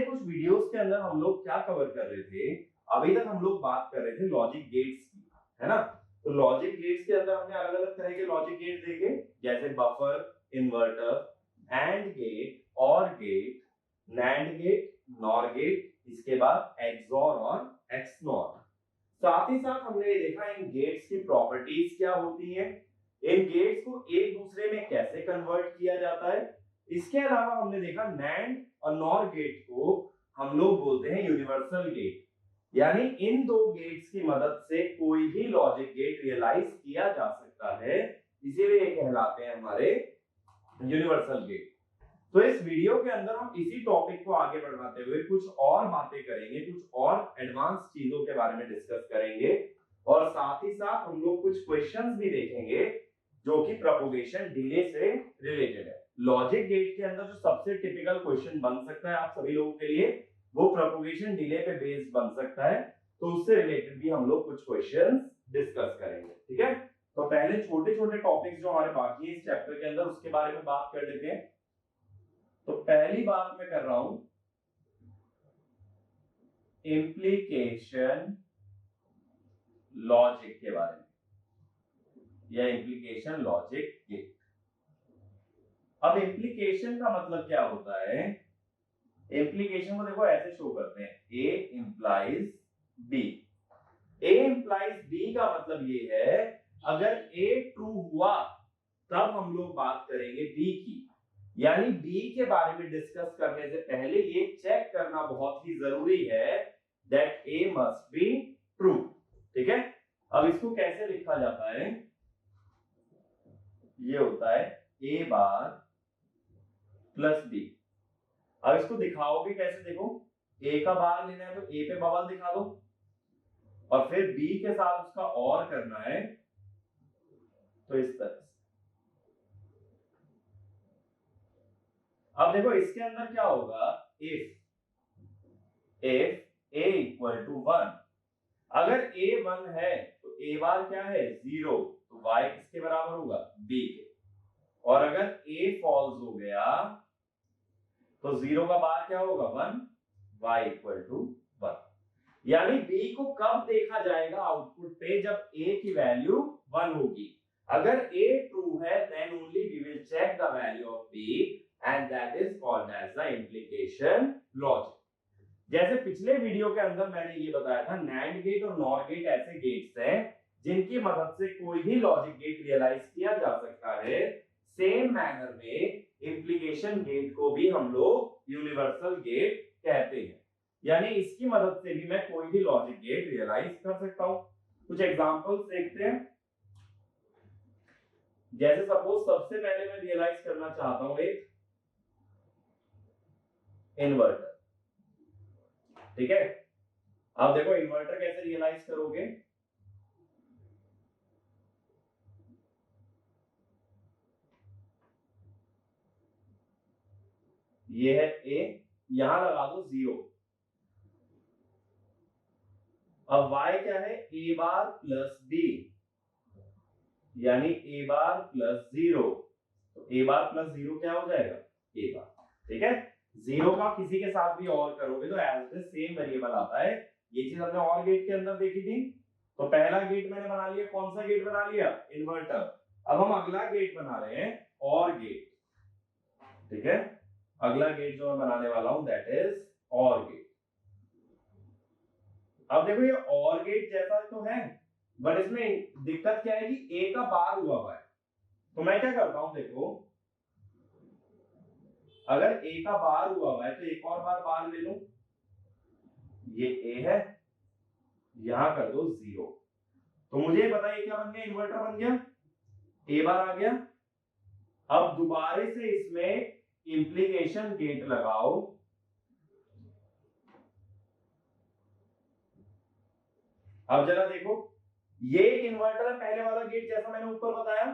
कुछ वीडियोस के अंदर हम लोग क्या कवर कर रहे थे, अभी तक हम लोग बात कर रहे थे लॉजिक गेट्स की, है ना। तो लॉजिक गेट्स के अंदर हमने अलग अलग तरह के लॉजिक गेट देखे, जैसे buffer, inverter, AND gate, OR gate, NAND gate, NOR gate, इसके बाद एक्सॉर और एक्सनॉर। साथ ही साथ हमने ये देखा इन गेट्स की प्रॉपर्टीज क्या होती हैं, इन गेट्स को एक दूसरे में कैसे कन्वर्ट किया जाता है। इसके अलावा हमने देखा नैंड और नॉर गेट को हम लोग बोलते हैं यूनिवर्सल गेट, यानी इन दो गेट्स की मदद से कोई भी लॉजिक गेट रियलाइज किया जा सकता है, इसीलिए ये कहलाते हैं हमारे यूनिवर्सल गेट। तो इस वीडियो के अंदर हम इसी टॉपिक को आगे बढ़ाते हुए कुछ और बातें करेंगे, कुछ और एडवांस चीजों के बारे में डिस्कस करेंगे, और साथ ही साथ हम लोग कुछ क्वेश्चंस भी देखेंगे जो कि प्रोपगेशन डिले से रिलेटेड है। लॉजिक गेट के अंदर जो सबसे टिपिकल क्वेश्चन बन सकता है आप सभी लोगों के लिए, वो प्रोपगेशन डिले पे बेस्ड बन सकता है, तो उससे रिलेटेड भी हम लोग कुछ क्वेश्चंस डिस्कस करेंगे, ठीक है। तो पहले छोटे छोटे टॉपिक्स जो हमारे बाकी है इस चैप्टर के अंदर, उसके बारे में बात कर लेते हैं। तो पहली बात मैं कर रहा हूं इम्प्लीकेशन लॉजिक के बारे में, या इम्प्लीकेशन लॉजिक गेट। अब इम्प्लीकेशन का मतलब क्या होता है, इम्प्लीकेशन को देखो ऐसे शो करते हैं, ए इंप्लाइज बी। ए इंप्लाइज बी का मतलब ये है अगर ए ट्रू हुआ तब हम लोग बात करेंगे बी की, यानी बी के बारे में डिस्कस करने से पहले ये चेक करना बहुत ही जरूरी है that A must be true, ठीक है। अब इसको कैसे लिखा जाता है, ये होता है ए बार प्लस बी। अब इसको दिखाओगे कैसे, देखो ए का बार लेना है तो ए पे बबल दिखा दो, और फिर बी के साथ उसका और करना है, तो इस तरह से। अब देखो इसके अंदर क्या होगा, इफ ए इक्वल टू 1, अगर ए 1 है तो ए बार क्या है 0, तो y किसके बराबर होगा b के, और अगर a फॉल्स हो गया तो 0 का बार क्या होगा 1, y इक्वल टू 1। यानी b को कब देखा जाएगा आउटपुट पे, जब a की वैल्यू 1 होगी। अगर a ट्रू है then only we will check the value of b and that is called as the implication logic। जैसे पिछले वीडियो के अंदर मैंने ये बताया था, नैंड गेट और नॉर गेट ऐसे गेट्स हैं जिनकी मदद से कोई भी लॉजिक गेट रियलाइज किया जा सकता है। सेम मैनर में इंप्लीकेशन गेट को भी हम लोग यूनिवर्सल गेट कहते हैं, यानी इसकी मदद से भी मैं कोई भी लॉजिक गेट रियलाइज कर सकता हूं। कुछ एग्जांपल्स देखते हैं। जैसे सपोज सबसे पहले मैं रियलाइज करना चाहता हूं एक इन्वर्टर, ठीक है। अब देखो इन्वर्टर कैसे रियलाइज करोगे, ये है ए, यहां लगा दो 0। अब y क्या है, a बार प्लस b, यानी a बार प्लस 0, तो a बार प्लस 0 क्या हो जाएगा a बार, ठीक है। 0 का किसी के साथ भी और करोगे तो एज द सेम वेरिएबल आता है। ये चीज हमने और गेट के अंदर देखी थी। तो पहला गेट मैंने बना लिया, कौन सा गेट बना लिया, इन्वर्टर। अब हम अगला गेट बना रहे हैं और गेट, ठीक है। अगला गेट जो मैं बनाने वाला हूं दैट इज और गेट। अब देखो ये और गेट जैसा तो है, बट इसमें दिक्कत क्या है कि ए का बार हुआ है। तो मैं क्या करता हूं, देखो अगर ए का बार हुआ है तो एक और बार ले लो, ये ए है, यहां कर दो 0, तो मुझे बताइए क्या बन गया, इन्वर्टर बन गया, ए बार आ गया। अब दोबारा से इसमें इंप्लीकेशन गेट लगाओ, अब जरा देखो ये इन्वर्टर है, पहले वाला गेट जैसा मैंने ऊपर बताया,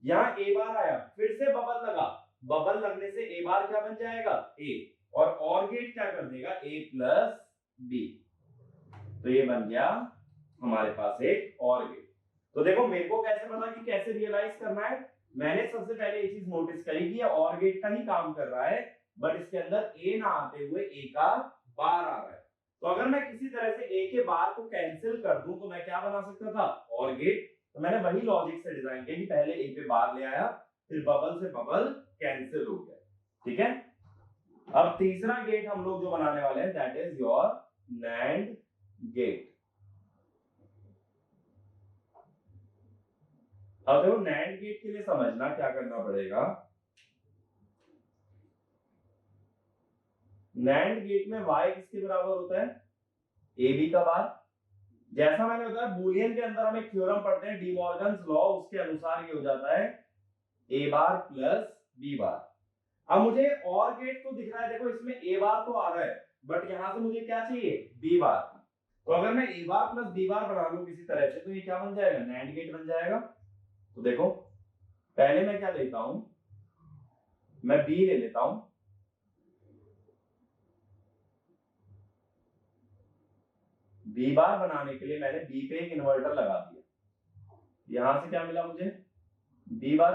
यहां ए बार आया, फिर से बबल लगा, बबल लगने से ए बार क्या बन जाएगा ए, और गेट क्या कर देगा ए प्लस बी, तो ये बन गया हमारे पास एक और गेट। तो देखो मेरे को कैसे पता कि कैसे रियलाइज करना है, मैंने सबसे पहले ये चीज नोटिस करी कि ये और गेट का ही काम कर रहा है, बट इसके अंदर ए ना आते हुए ए का बार आ रहा है। तो अगर मैं किसी तरह से ए के बार को कैंसिल कर दूं तो मैं क्या बना सकता था, और गेट। तो मैंने वही लॉजिक से डिजाइन किया कि पहले ए पे बार ले आया, फिर बबल से बबल कैंसिल हो गया। ठीक है, अब तीसरा गेट हम लोग जो बनाने वाले हैं that is your NAND gate. अब देखो NAND गेट के लिए समझना क्या करना पड़ेगा। NAND गेट में y किसके बराबर होता है, AB का बार। जैसा मैंने बताया बूलियन के अंदर हम एक थ्योरम पढ़ते हैं डी मॉर्गन्स लॉ, उसके अनुसार ये हो जाता है A बार प्लस B बार। अब मुझे और गेट तो दिख रहा है, देखो इसमें A बार तो आ रहा है, बट यहां से मुझे क्या चाहिए, B बार। तो अगर मैं A बार प्लस B बार बना लूं किसी तरह से तो ये क्या बन जाएगा, NAND गेट बन जाएगा। तो देखो पहले मैं क्या लेता हूं, मैं B ले लेता हूं, B बार बनाने के लिए मैंने B पे एक इन्वर्टर लगा दिया। यहां से क्या मिला मुझे, B बार।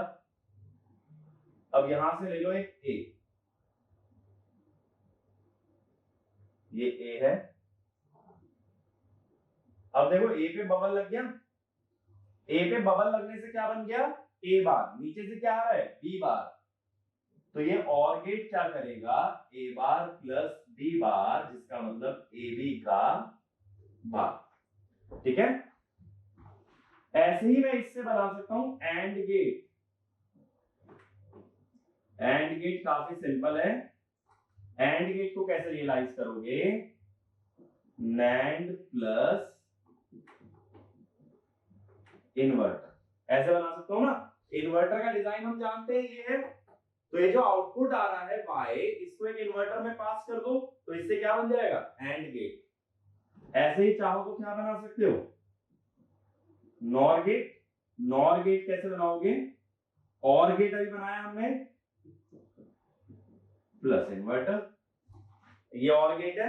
अब यहां से ले लो एक A, ये A है। अब देखो A पे बबल लग गया, A पे बबल लगने से क्या बन गया, A बार। नीचे से क्या आ रहा है, B बार। तो ये और गेट क्या करेगा, A बार प्लस B बार, जिसका मतलब AB का बार। ठीक है, ऐसे ही मैं इससे बना सकता हूं AND गेट। AND गेट काफी सिंपल है। AND गेट को कैसे रियलाइज करोगे, NAND प्लस इन्वर्टर, ऐसे बना सकता हूं ना। इन्वर्टर का डिजाइन हम जानते हैं ये है। तो ये जो आउटपुट आ रहा है y, इसको एक इन्वर्टर में पास कर दो, तो इससे क्या बन जाएगा, AND गेट। ऐसे ही चाहो तो क्या बना सकते हो, NOR गेट। NOR गेट कैसे बनाओगे, और गेट अभी बनाया हमने प्लस इन्वर्टर, ये और गेट है,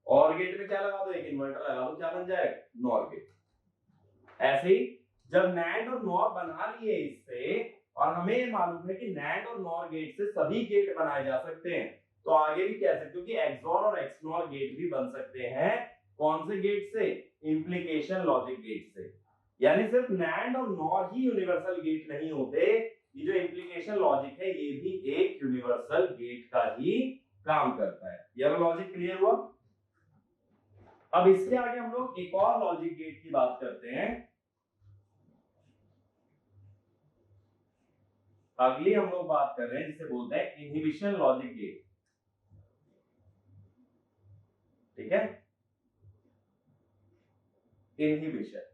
और गेट में क्या लगा दो, एक इन्वर्टर लगा दो, क्या बन जाएगा, NOR गेट। ऐसे ही जब NAND और NOR बना लिए इससे, और हमें ये मालूम है कि NAND और NOR गेट से सभी गेट बनाए जा सकते हैं, तो आगे भी कह सकते हो कि XOR और XNOR गेट भी बन सकते हैं। कौन से गेट से, इंप्लीकेशन लॉजिक गेट से। यानी सिर्फ NAND और NOR ही यूनिवर्सल गेट नहीं होते, ये जो इंप्लीकेशन लॉजिक है ये भी एक यूनिवर्सल गेट का ही काम करता है। ये लॉजिक क्लियर हुआ। अब इसके आगे हम लोग एक और लॉजिक गेट की बात करते हैं। अगली हम लोग बात कर रहे हैं जिसे बोलते हैं इनहिबिशन लॉजिक गेट। ठीक है, इनहिबिशन।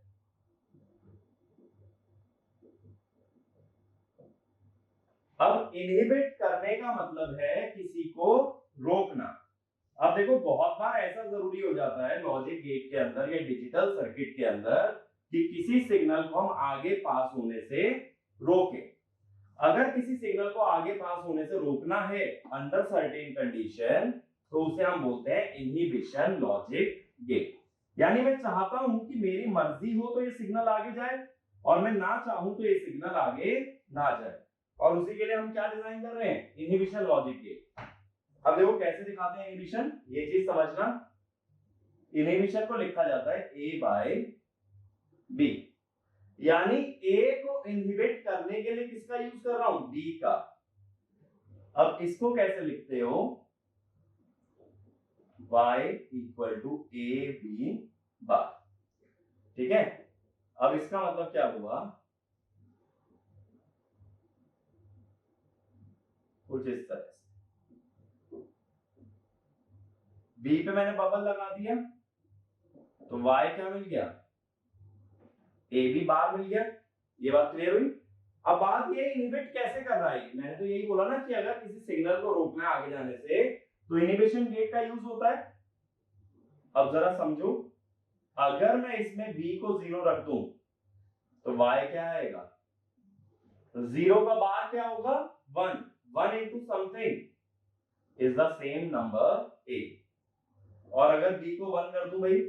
अब इनहिबिट करने का मतलब है किसी को रोकना। अब देखो बहुत बार ऐसा जरूरी हो जाता है लॉजिक गेट के अंदर या डिजिटल सर्किट के अंदर कि किसी सिग्नल को हम आगे पास होने से रोकें। अगर किसी सिग्नल को आगे पास होने से रोकना है अंडर सर्टेन कंडीशन, तो उसे हम बोलते हैं इनहिबिशन लॉजिक गेट। यानी मैं चाहता हूं कि मेरी मर्जी हो तो ये सिग्नल आगे जाए, और मैं ना चाहूं तो ये सिग्नल आगे ना जाए, और उसी के लिए हम क्या डिजाइन कर रहे हैं, इनहिबिशन लॉजिक गेट। अब देखो कैसे दिखाते हैं इनहिबिशन, ये चीज समझना। इनहिबिशन को लिखा जाता है A बाय B, यानी A को इनहिबिट करने के लिए किसका यूज कर रहा हूं, B का। अब इसको कैसे लिखते हो, y इक्वल टू AB बार। ठीक है, अब इसका मतलब क्या हुआ, कुछ इस तरह से B पे मैंने बबल लगा दिया, तो y क्या मिल गया, AB बार मिल गया। ये बात क्लियर हुई। अब बात ये इनहिबिट कैसे कर रहा है, मैंने तो यही बोला ना कि अगर किसी सिग्नल को रोकना है आगे जाने से तो इनहिबिशन गेट का यूज होता है। अब जरा समझो, अगर मैं इसमें B को 0 रख दूं तो y क्या आएगा, तो 0 का बार क्या होगा, 1। 1 into something is the same number A। और अगर B को 1 कर दूं भाई,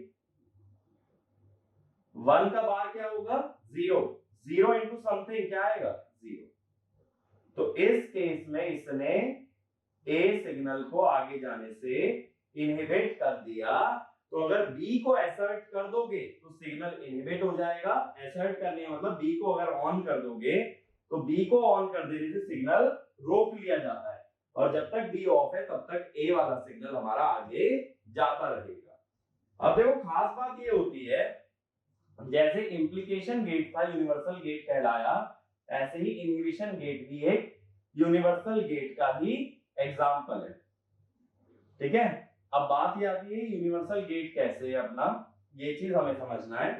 1 का बार क्या होगा, 0। 0 into समथिंग क्या आएगा, 0। तो इस केस में इसने ए सिग्नल को आगे जाने से इनहिबिट कर दिया, तो अगर बी को एसर्ट कर दोगे तो सिग्नल इनहिबिट हो जाएगा। एसर्ट करने का मतलब बी को अगर ऑन कर दोगे तो बी को ऑन कर देने से सिग्नल रोक लिया जाता है, और जब तक बी ऑफ है तब तक ए वाला सिग्नल हमारा आगे जाता रहेगा। अब देखो खास बात ये होती है, जैसे इम्प्लीकेशन गेट था यूनिवर्सल गेट कहलाया, ऐसे ही इनहिबिशन गेट भी एक यूनिवर्सल गेट का ही एग्जाम्पल है। ठीक है, अब बात ये आती है यूनिवर्सल गेट कैसे है अपना, ये चीज हमें समझना है।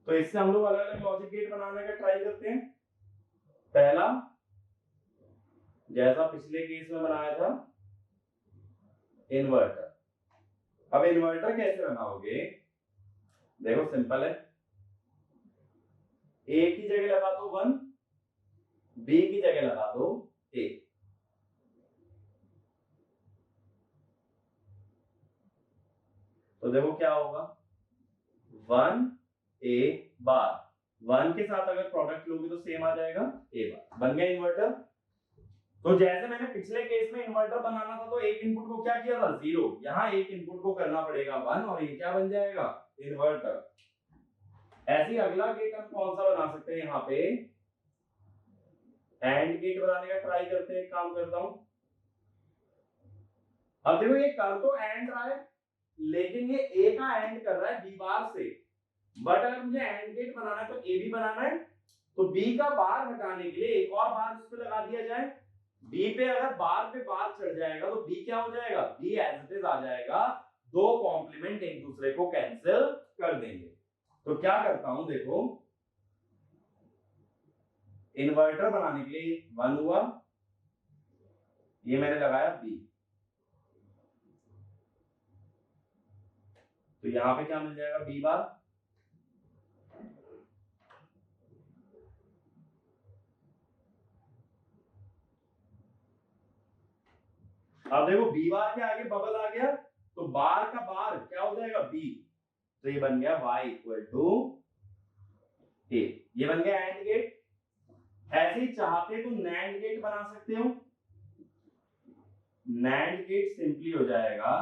तो इससे हम लोग अलग अलग लॉजिक गेट बनाने का ट्राई करते हैं। पहला, जैसा पिछले केस में बनाया था, इन्वर्टर। अब इन्वर्टर कैसे बनाओगे, देखो सिंपल है, ए की जगह लगा दो 1, बी की जगह लगा दो ए। तो देखो क्या होगा, 1 ए बार, 1 के साथ अगर प्रोडक्ट लोगे तो सेम आ जाएगा ए बार, बन गया इन्वर्टर। तो जैसे मैंने पिछले केस में इन्वर्टर बनाना था तो एक इनपुट को क्या किया था 0, यहाँ एक इनपुट को करना पड़ेगा 1 और ये क्या बन जाएगा इन्वर्टर। ऐसे ही अगला गेट हम कौन सा बना सकते हैं, यहाँ पे एंड गेट बनाने का ट्राई करते हैं। काम करता हूं, अब देखो ये कर तो एंड रहा है, लेकिन ये ए का एंड कर रहा है बी बार से, बट अगर मुझे एंड गेट बनाना है तो ए भी बनाना है, तो बी का बार हटाने के लिए एक और बार उस पे लगा दिया जाए। बी पे अगर बार पे बार चढ़ जाएगा तो बी क्या हो जाएगा, बी एज इट इज आ जाएगा, दो कॉम्प्लीमेंट एक दूसरे को कैंसिल कर देंगे। तो क्या करता हूं, देखो इन्वर्टर बनाने के लिए 1 हुआ, ये मैंने लगाया बी, तो यहां पे क्या मिल जाएगा बी बार। अब देखो बी बार के आगे बबल आ गया, तो बार का बार क्या हो जाएगा बी, तो ये बन गया y इक्वल टू ए, ये बन गया एंड गेट। ऐसे ही चाहते तो नैंड गेट बना सकते हो, नैंड गेट सिंपली हो जाएगा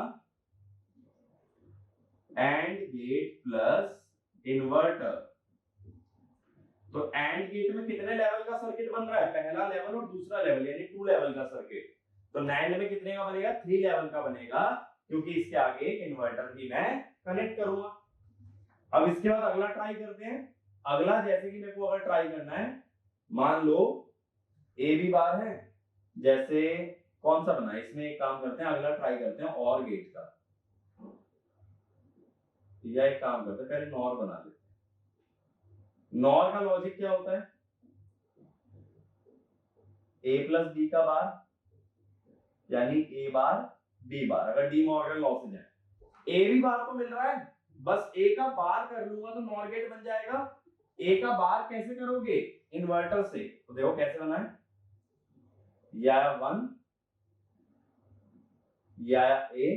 एंड गेट प्लस इन्वर्टर। तो एंड गेट में कितने लेवल का सर्किट बन रहा है, पहला लेवल और दूसरा लेवल, यानी 2 लेवल का सर्किट। तो नैंड में कितने का बनेगा, 3 लेवल का बनेगा, क्योंकि इसके आगे एक इन्वर्टर भी मैं कनेक्ट करूंगा। अब इसके बाद अगला ट्राई करते हैं। अगला जैसे कि मेरे को अगर ट्राई करना है, मान लो ए बी बार है, जैसे कौन सा बना है, इसमें एक काम करते हैं, अगला ट्राई करते हैं और गेट का, या एक काम करते हैं पहले नॉर बना लेते हैं। नॉर का लॉजिक क्या होता है, ए प्लस बी का बार, यानी ए बार बी बार, अगर डी मॉर्गन लॉ से जाए ए बी बार तो मिल रहा है, बस ए का बार कर लूंगा तो नॉर गेट बन जाएगा। ए का बार कैसे करोगे, इन्वर्टर से, तो देखो कैसे बना है, या 1 या ए,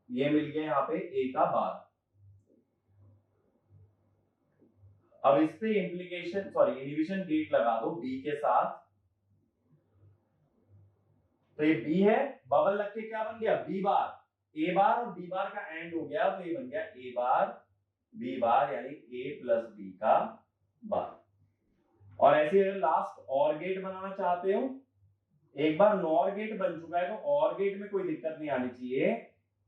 ये मिल गया यहाँ पे ए का बार। अब इस पे इम्प्लीकेशन सॉरी इनहिबिशन गेट लगा दो बी के साथ, तो ये बी है, बबल लग के क्या बन गया बी बार, ए बार और बी बार का एंड हो गया, तो ये बन गया ए बार बी बार, यानी ए प्लस बी का बार। और ऐसे अगर लास्ट और गेट बनाना चाहते हो, एक बार नॉर गेट बन चुका है तो और गेट में कोई दिक्कत नहीं आनी चाहिए,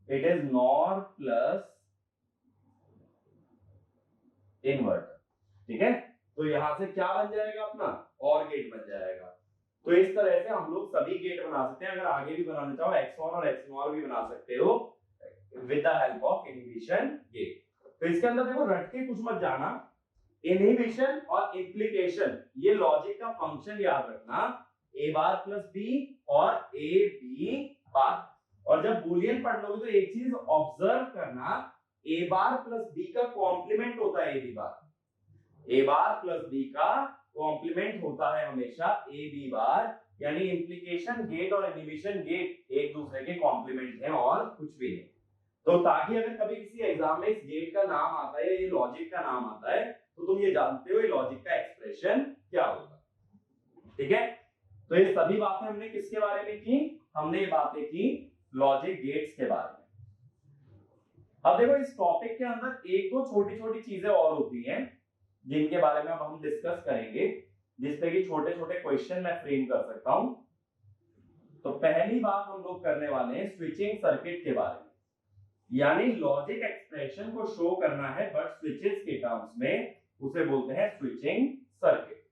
it is nor plus inverter. ठीक है, तो यहां से क्या बन जाएगा अपना, और गेट बन जाएगा। तो इस तरह से हम लोग सभी गेट बना सकते हैं, अगर आगे भी बनाना चाहो XOR और XNOR भी बना सकते हो with the help of inhibition gate. तो इसके अंदर देखो रट के कुछ मत जाना, इनहिबिशन और इम्प्लीकेशन ये लॉजिक का फंक्शन याद रखना, ए बार प्लस बी और ए बी बार। और जब बूलियन पढ़ लोगे तो एक चीज ऑब्जर्व करना, ए बार प्लस बी का कॉम्प्लीमेंट होता है A B bar, A bar plus B का कॉम्प्लीमेंट होता है हमेशा ए बी बार, यानी इम्प्लीकेशन गेट और इनहिबिशन गेट एक दूसरे के कॉम्प्लीमेंट हैं और कुछ भी नहीं। तो ताकि अगर कभी किसी एग्जाम में इस गेट का नाम आता है, ये लॉजिक का नाम आता है, तो तुम ये जानते हो ये लॉजिक का एक्सप्रेशन क्या होगा। ठीक है, तो ये सभी बातें हमने किसके बारे में की? हमने ये बातें की लॉजिक गेट्स के बारे में। अब देखो इस टॉपिक के अंदर एक दो छोटी छोटी चीजें और होती हैं जिनके बारे में अब हम डिस्कस करेंगे, जिससे कि छोटे छोटे क्वेश्चन मैं फ्रेम कर सकता हूं। तो पहली बात हम लोग करने वाले हैं स्विचिंग सर्किट के बारे में, यानी लॉजिक एक्सप्रेशन को शो करना है बट स्विचेस के टर्म्स में, उसे बोलते हैं स्विचिंग सर्किट।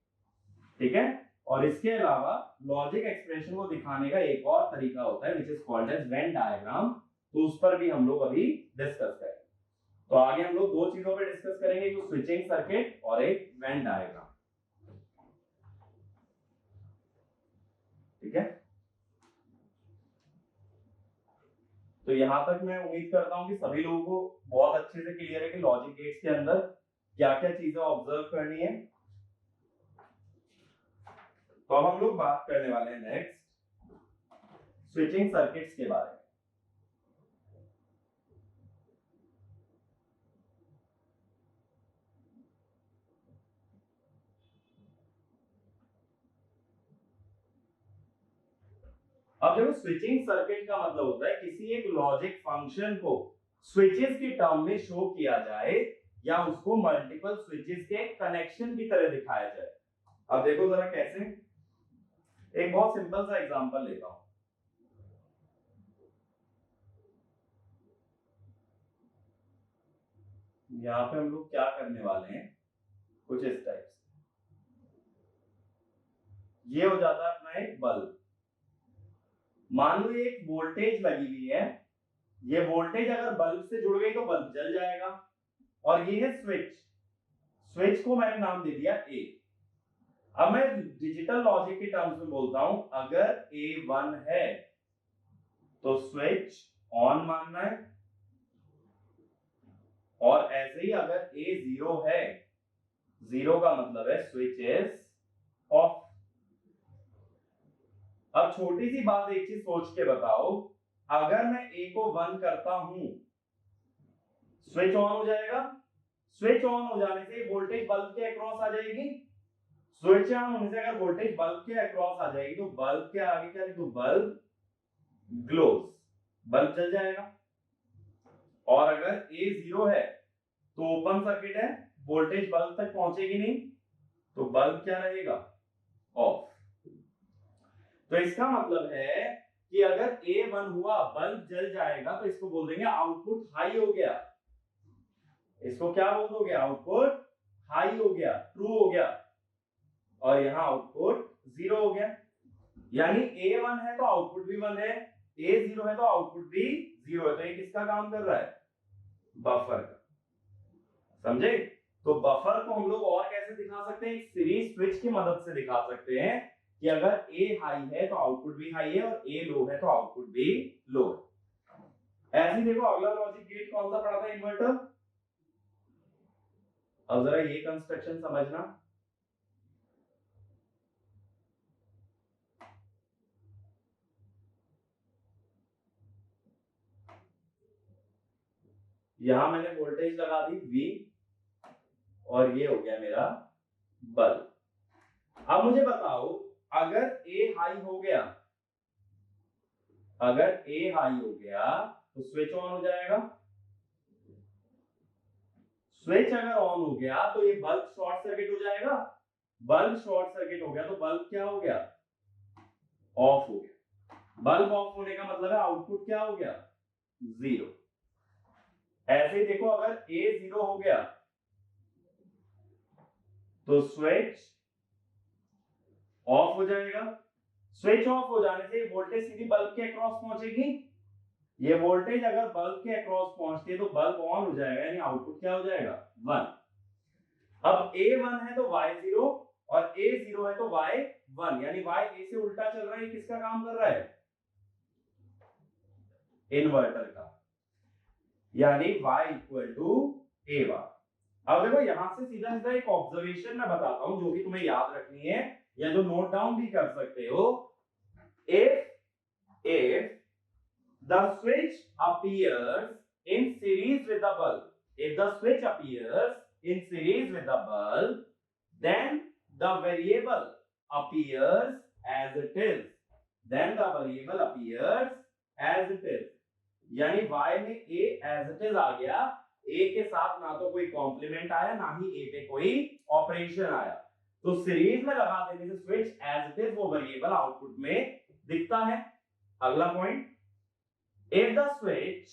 ठीक है, और इसके अलावा लॉजिक एक्सप्रेशन को दिखाने का एक और तरीका होता है which is called as Venn diagram, तो उस पर भी हम लोग अभी डिस्कस करेंगे। तो आगे हम लोग दो चीजों पे डिस्कस करेंगे, एक स्विचिंग सर्किट और एक वेन डायग्राम। ठीक है, तो यहां तक मैं उम्मीद करता हूं कि सभी लोगों को बहुत अच्छे से क्लियर है कि लॉजिक गेट्स के अंदर क्या क्या चीजें ऑब्जर्व करनी है। तो अब हम लोग बात करने वाले हैं नेक्स्ट स्विचिंग सर्किट्स के बारे में। अब देखो स्विचिंग सर्किट का मतलब होता है किसी एक लॉजिक फंक्शन को स्विचेस की टर्म में शो किया जाए या उसको मल्टीपल स्विचेस के कनेक्शन की तरह दिखाया जाए। अब देखो जरा कैसे, एक बहुत सिंपल सा एग्जांपल लेता हूं। यहाँ पे हम लोग क्या करने वाले हैं, कुछ इस टाइप से, ये हो जाता है अपना एक बल्ब। मान लो एक वोल्टेज लगी हुई है, ये वोल्टेज अगर बल्ब से जुड़ गई तो बल्ब जल जाएगा, और ये है स्विच, स्विच को मैंने नाम दे दिया ए। अब मैं डिजिटल लॉजिक के टर्म्स में बोलता हूं, अगर A1 है तो स्विच ऑन मानना है, और ऐसे ही अगर A0 है, जीरो का मतलब है स्विच इज ऑफ। अब छोटी सी बात एक चीज सोच के बताओ, अगर मैं A को 1 करता हूं स्विच ऑन हो जाएगा, स्विच ऑन हो जाने से वोल्टेज बल्ब के अक्रॉस आ जाएगी, स्विच ऑन होने से अगर वोल्टेज बल्ब के अक्रॉस आ जाएगी तो बल्ब के आगे क्या लिखूं, बल्ब ग्लोज, बल्ब जल जाएगा। और अगर A0 है तो ओपन सर्किट है, वोल्टेज बल्ब तक पहुंचेगी नहीं, तो बल्ब क्या रहेगा, ऑफ। तो इसका मतलब है कि अगर A1 हुआ बल्ब जल जाएगा तो इसको बोल देंगे आउटपुट हाई हो गया, इसको क्या बोल दोगे, आउटपुट हाई हो गया, ट्रू हो गया, और यहां आउटपुट 0 हो गया। यानी A1 है तो आउटपुट भी 1 है, A0 है तो आउटपुट भी 0 है। तो ये किसका काम कर रहा है, बफर का, समझे? तो बफर को हम लोग और कैसे दिखा सकते हैं, एक सीरीज स्विच की मदद से दिखा सकते हैं कि अगर A हाई है तो आउटपुट भी हाई है, और A लो है तो आउटपुट भी लो है। ऐसे ही देखो अगला लॉजिक गेट कौन सा पड़ा था, इन्वर्टर। अब जरा ये कंस्ट्रक्शन समझना, यहां मैंने वोल्टेज लगा दी V, और ये हो गया मेरा बल्ब। अब मुझे बताओ, अगर A हाई हो गया, अगर A हाई हो गया तो स्विच ऑन हो जाएगा, स्विच अगर ऑन हो गया तो ये बल्ब शॉर्ट सर्किट हो जाएगा, बल्ब शॉर्ट सर्किट हो गया तो बल्ब क्या हो गया, ऑफ हो गया। बल्ब ऑफ होने का मतलब है आउटपुट क्या हो गया, 0। ऐसे ही देखो अगर A0 हो गया तो स्विच ऑफ हो जाएगा, स्विच ऑफ हो जाने से वोल्टेज सीधी बल्ब के अक्रॉस पहुंचेगी, ये वोल्टेज अगर बल्ब के अक्रॉस पहुंचती है तो बल्ब ऑन हो जाएगा, यानी आउटपुट क्या हो जाएगा, 1। अब A1 है तो Y0 और A0 है तो Y1, यानी Y A से उल्टा चल रहा है, किसका काम कर रहा है, इन्वर्टर का, यानी Y इक्वल टू A1। अब देखो यहां से सीधा सीधा एक ऑब्जर्वेशन मैं बताता हूं जो कि तुम्हें याद रखनी है या जो नोट डाउन भी कर सकते हो। if the switch appears in series with the bulb, if the switch appears in series with the bulb, then the variable appears as it is, then the variable appears as it is. यानी y में a as it is आ गया, a के साथ ना तो कोई complement आया ना ही a पे कोई ऑपरेशन आया, तो सीरीज में लगा देने से स्विच as it is वो वेरिएबल आउटपुट में दिखता है। अगला point, if the switch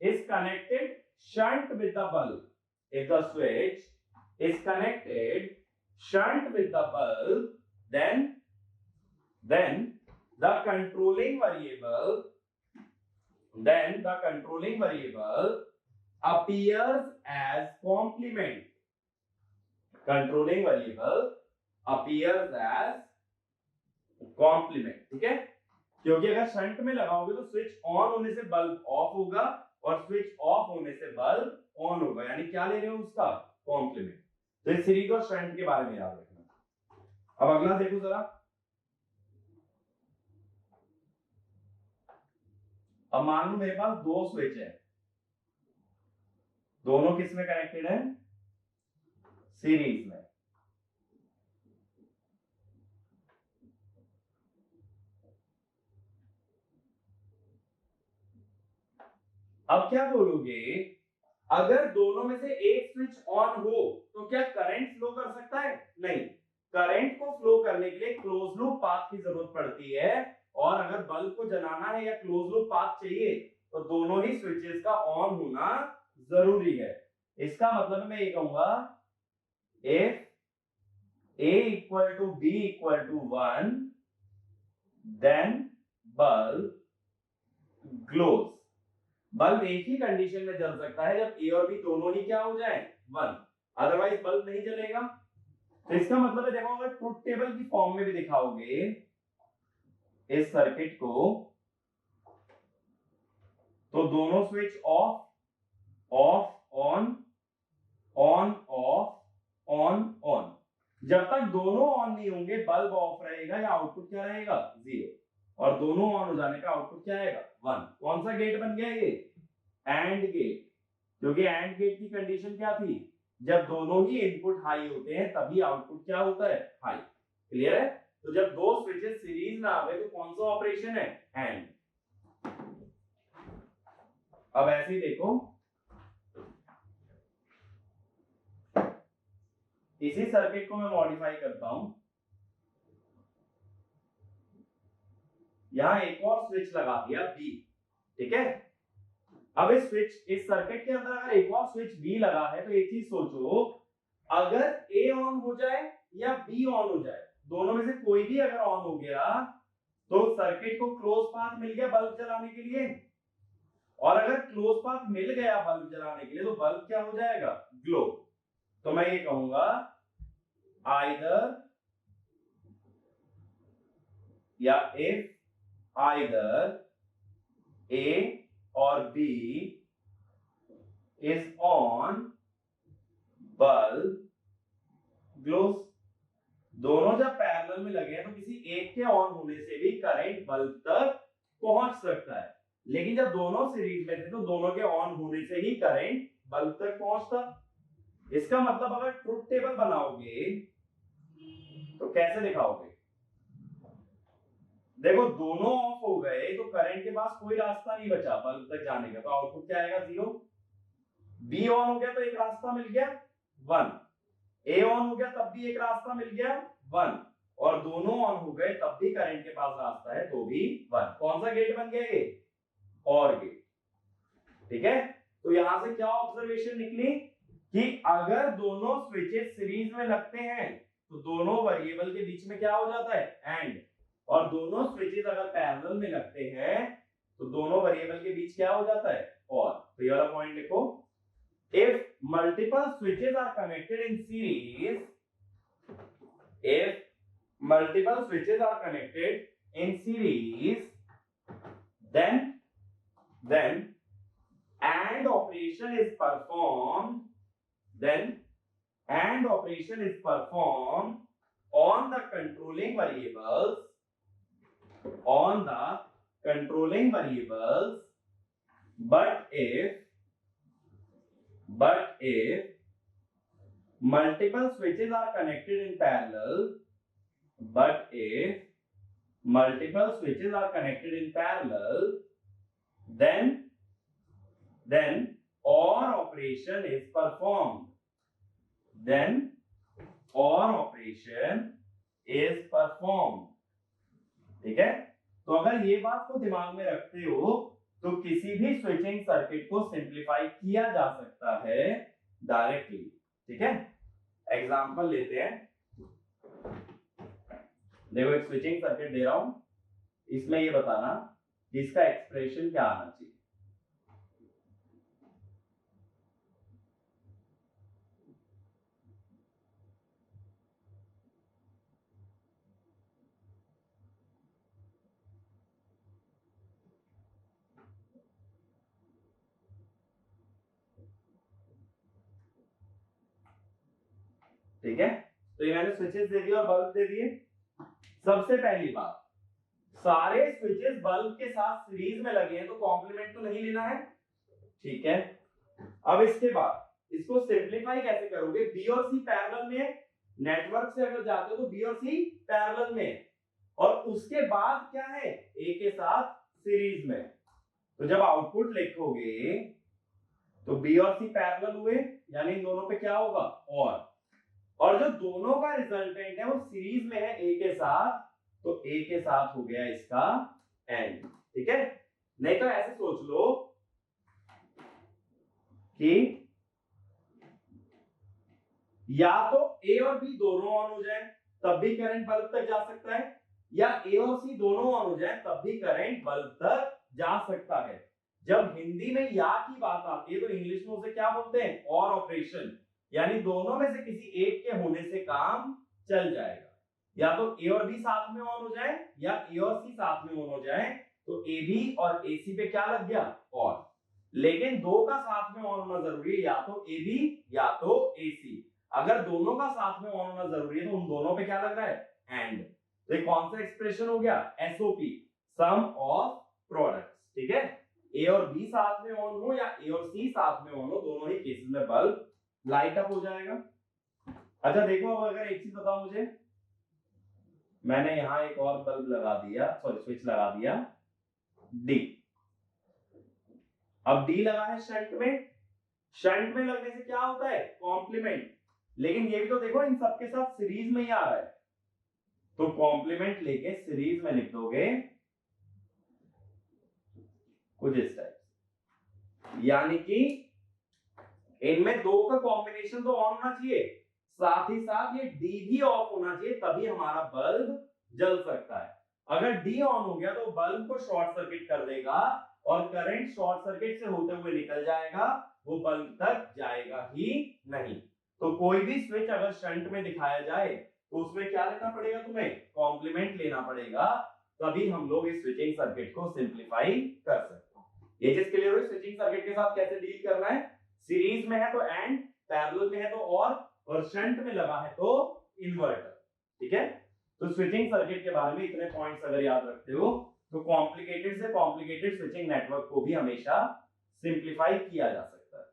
is connected shunt with the bulb, if the switch is connected shunt with the bulb, then the controlling variable appears as complement. Controlling variable appears as complement, ठीक है, क्योंकि अगर shunt में लगाओगे तो switch on होने से bulb of होगा और स्विच ऑफ होने से बल्ब ऑन होगा, यानी क्या ले रहे हो उसका कॉम्प्लीमेंट। तो इस सीरीज और शंट के बारे में याद रखना। अब अगला देखो जरा, अब मान लो मेरे पास दो स्विच है, दोनों किस में कनेक्टेड है, सीरीज में। अब क्या बोलोगे, अगर दोनों में से एक स्विच ऑन हो तो क्या करंट फ्लो कर सकता है? नहीं, करंट को फ्लो करने के लिए क्लोज लूप पाथ की जरूरत पड़ती है, और अगर बल्ब को जलाना है या क्लोज लूप पाथ चाहिए तो दोनों ही स्विचेस का ऑन होना जरूरी है। इसका मतलब मैं ये कहूंगा, if A equal to B equal to 1 then bulb glows। Bulb एक ही कंडीशन में जल सकता है जब A और B दोनों ही क्या हो जाए 1, अदरवाइज बल्ब नहीं जलेगा। तो इसका मतलब है, देखो अगर ट्रुथ टेबल की फॉर्म में भी दिखाओगे इस सर्किट को, तो दोनों switch off of on on off on on, जब तक दोनों ऑन नहीं होंगे बल्ब ऑफ रहेगा या आउटपुट क्या रहेगा 0, और दोनों ऑन हो जाने का आउटपुट क्या आएगा 1। कौन सा गेट बन गया ये, एंड गेट, क्योंकि एंड गेट की कंडीशन क्या थी, जब दोनों ही इनपुट हाई होते हैं तभी आउटपुट क्या होता है हाई। क्लियर है? तो जब दो स्विचेस सीरीज में आ गए तो कौन सा ऑपरेशन है, एंड। अब ऐसे ही देखो, इसी सर्किट को मैं मॉडिफाई करता हूं, यहां एक और स्विच लगा दिया B, ठीक है। अब इस सर्किट के अंदर अगर एक और स्विच B लगा है तो एक चीज सोचो, अगर A ऑन हो जाए या B ऑन हो जाए, दोनों में से कोई भी अगर ऑन हो गया तो सर्किट को क्लोज पाथ मिल गया बल्ब जलाने के लिए, और अगर क्लोज पाथ मिल गया बल्ब जलाने के लिए तो बल्ब क्या हो जाएगा ग्लो। तो मैं ये कहूंगा, either या if either A or B is on, bulb glows। दोनों जब पैरेलल में लगे हैं तो किसी एक के ऑन होने से भी करंट बल्ब तक पहुंच सकता है, लेकिन जब दोनों सीरीज में थे तो दोनों के ऑन होने से ही करंट बल्ब तक पहुंचता। इसका मतलब अगर ट्रुथ टेबल बनाओगे तो कैसे दिखाओगे, देखो दोनों ऑफ हो गए तो करंट के पास कोई रास्ता नहीं बचा बल्ब तक जाने का, तो आउटपुट क्या आएगा 0। B ऑन हो गया तो एक रास्ता मिल गया 1, A ऑन हो गया तब भी एक रास्ता मिल गया 1, और दोनों ऑन हो गए तब भी करंट के पास रास्ता है तो भी 1। कौन सा गेट बन गया ये, और गेट, ठीक है। तो यहां से क्या ऑब्जर्वेशन निकली कि अगर दोनों स्विचेस सीरीज में लगते हैं तो दोनों वेरिएबल के बीच में क्या हो जाता है एंड, और दोनों स्विचेस अगर पैरेलल में लगते हैं तो दोनों वेरिएबल के बीच क्या हो जाता है और। तो ये वाला पॉइंट लिखो, if multiple switches are connected in series, if multiple switches are connected in series, then AND operation is performed, then AND operation is performed on the controlling variables, on the controlling variables, but if multiple switches are connected in parallel, but if multiple switches are connected in parallel, then OR operation is performed. Then OR operation is performed. ठीक है, तो अगर ये बात को दिमाग में रखते हो तो किसी भी स्विचिंग सर्किट को सिंप्लीफाई किया जा सकता है डायरेक्टली. ठीक है, एग्जांपल लेते हैं. देखो एक स्विचिंग सर्किट दे रहा हूं, इसमें ये बताना कि इसका एक्सप्रेशन क्या आना चाहिए. ठीक है, तो ये मैंने स्विचेस दे दिए और बल्ब दे दिए. सबसे पहली बात, सारे स्विचेस बल्ब के साथ सीरीज में लगे हैं तो कॉम्प्लीमेंट तो नहीं लेना है. ठीक है, अब इसके बाद इसको सिंप्लीफाई कैसे करोगे? बी और सी पैरेलल में, नेटवर्क से अगर जाते हो तो बी और सी पैरेलल में, और उसके बाद क्या है? ए के साथ सीरीज में. तो जब आउटपुट लिखोगे तो बी और सी पैरेलल हुए, यानी इन दोनों पे क्या होगा? और जो दोनों का रिजल्टेंट है वो सीरीज में है ए के साथ, तो ए के साथ हो गया इसका एंड. ठीक है, नहीं तो ऐसे सोच लो कि या तो ए और बी दोनों ऑन हो जाए तब भी करंट बल्ब तक जा सकता है, या ए और सी दोनों ऑन हो जाए तब भी करंट बल्ब तक जा सकता है. जब हिंदी में या की बात आती है तो इंग्लिश में उसे क्या बोलते हैं? और ऑपरेशन, यानी दोनों में से किसी एक के होने से काम चल जाएगा. या तो ए और बी साथ में ऑन हो जाए या ए और सी साथ में ऑन हो जाए, तो ए बी और ए सी पे क्या लग गया? और. लेकिन दो का साथ में ऑन होना जरूरी है, या तो ए बी या तो ए सी. अगर दोनों का साथ में ऑन होना जरूरी है तो उन दोनों पे क्या लग रहा है? एंड. तो ये कौन सा एक्सप्रेशन हो गया? SOP, sum of products. ठीक है, ए और बी साथ में ऑन हो या ए और सी साथ में ऑन हो, दोनों ही केसेस में बल्ब लाइट अप हो जाएगा. अच्छा देखो, अब अगर एक चीज बताओ मुझे, मैंने यहां एक और बल्ब लगा दिया, सॉरी स्विच लगा दिया डी. अब डी लगा है शंट में, शंट में लगने से क्या होता है? कॉम्प्लीमेंट. लेकिन ये भी तो देखो इन सबके साथ सीरीज में ही आ रहा है, तो कॉम्प्लीमेंट लेके सीरीज में लिख दोगे कुछ इस टाइप, यानी कि इनमें दो का कॉम्बिनेशन तो ऑन होना चाहिए, साथ ही साथ ये डी भी ऑफ होना चाहिए, तभी हमारा बल्ब जल सकता है. अगर डी ऑन हो गया तो बल्ब को शॉर्ट सर्किट कर देगा और करंट शॉर्ट सर्किट से होते हुए निकल जाएगा, वो बल्ब तक जाएगा ही नहीं. तो कोई भी स्विच अगर शंट में दिखाया जाए तो उसमें क्या लेना पड़ेगा? तुम्हें कॉम्प्लीमेंट लेना पड़ेगा, तभी हम लोग इस स्विचिंग सर्किट को सिंप्लीफाई कर सकते हैं. ये चीज क्लियर हुई? स्विचिंग सर्किट के साथ कैसे डील करना है? सीरीज में है तो एंड, पैरेलल में है तो और शंट में लगा है तो इन्वर्टर. ठीक है, तो स्विचिंग सर्किट के बारे में इतने पॉइंट्स अगर याद रखते हो तो कॉम्प्लिकेटेड से कॉम्प्लिकेटेड स्विचिंग नेटवर्क को भी हमेशा सिंप्लीफाई किया जा सकता है.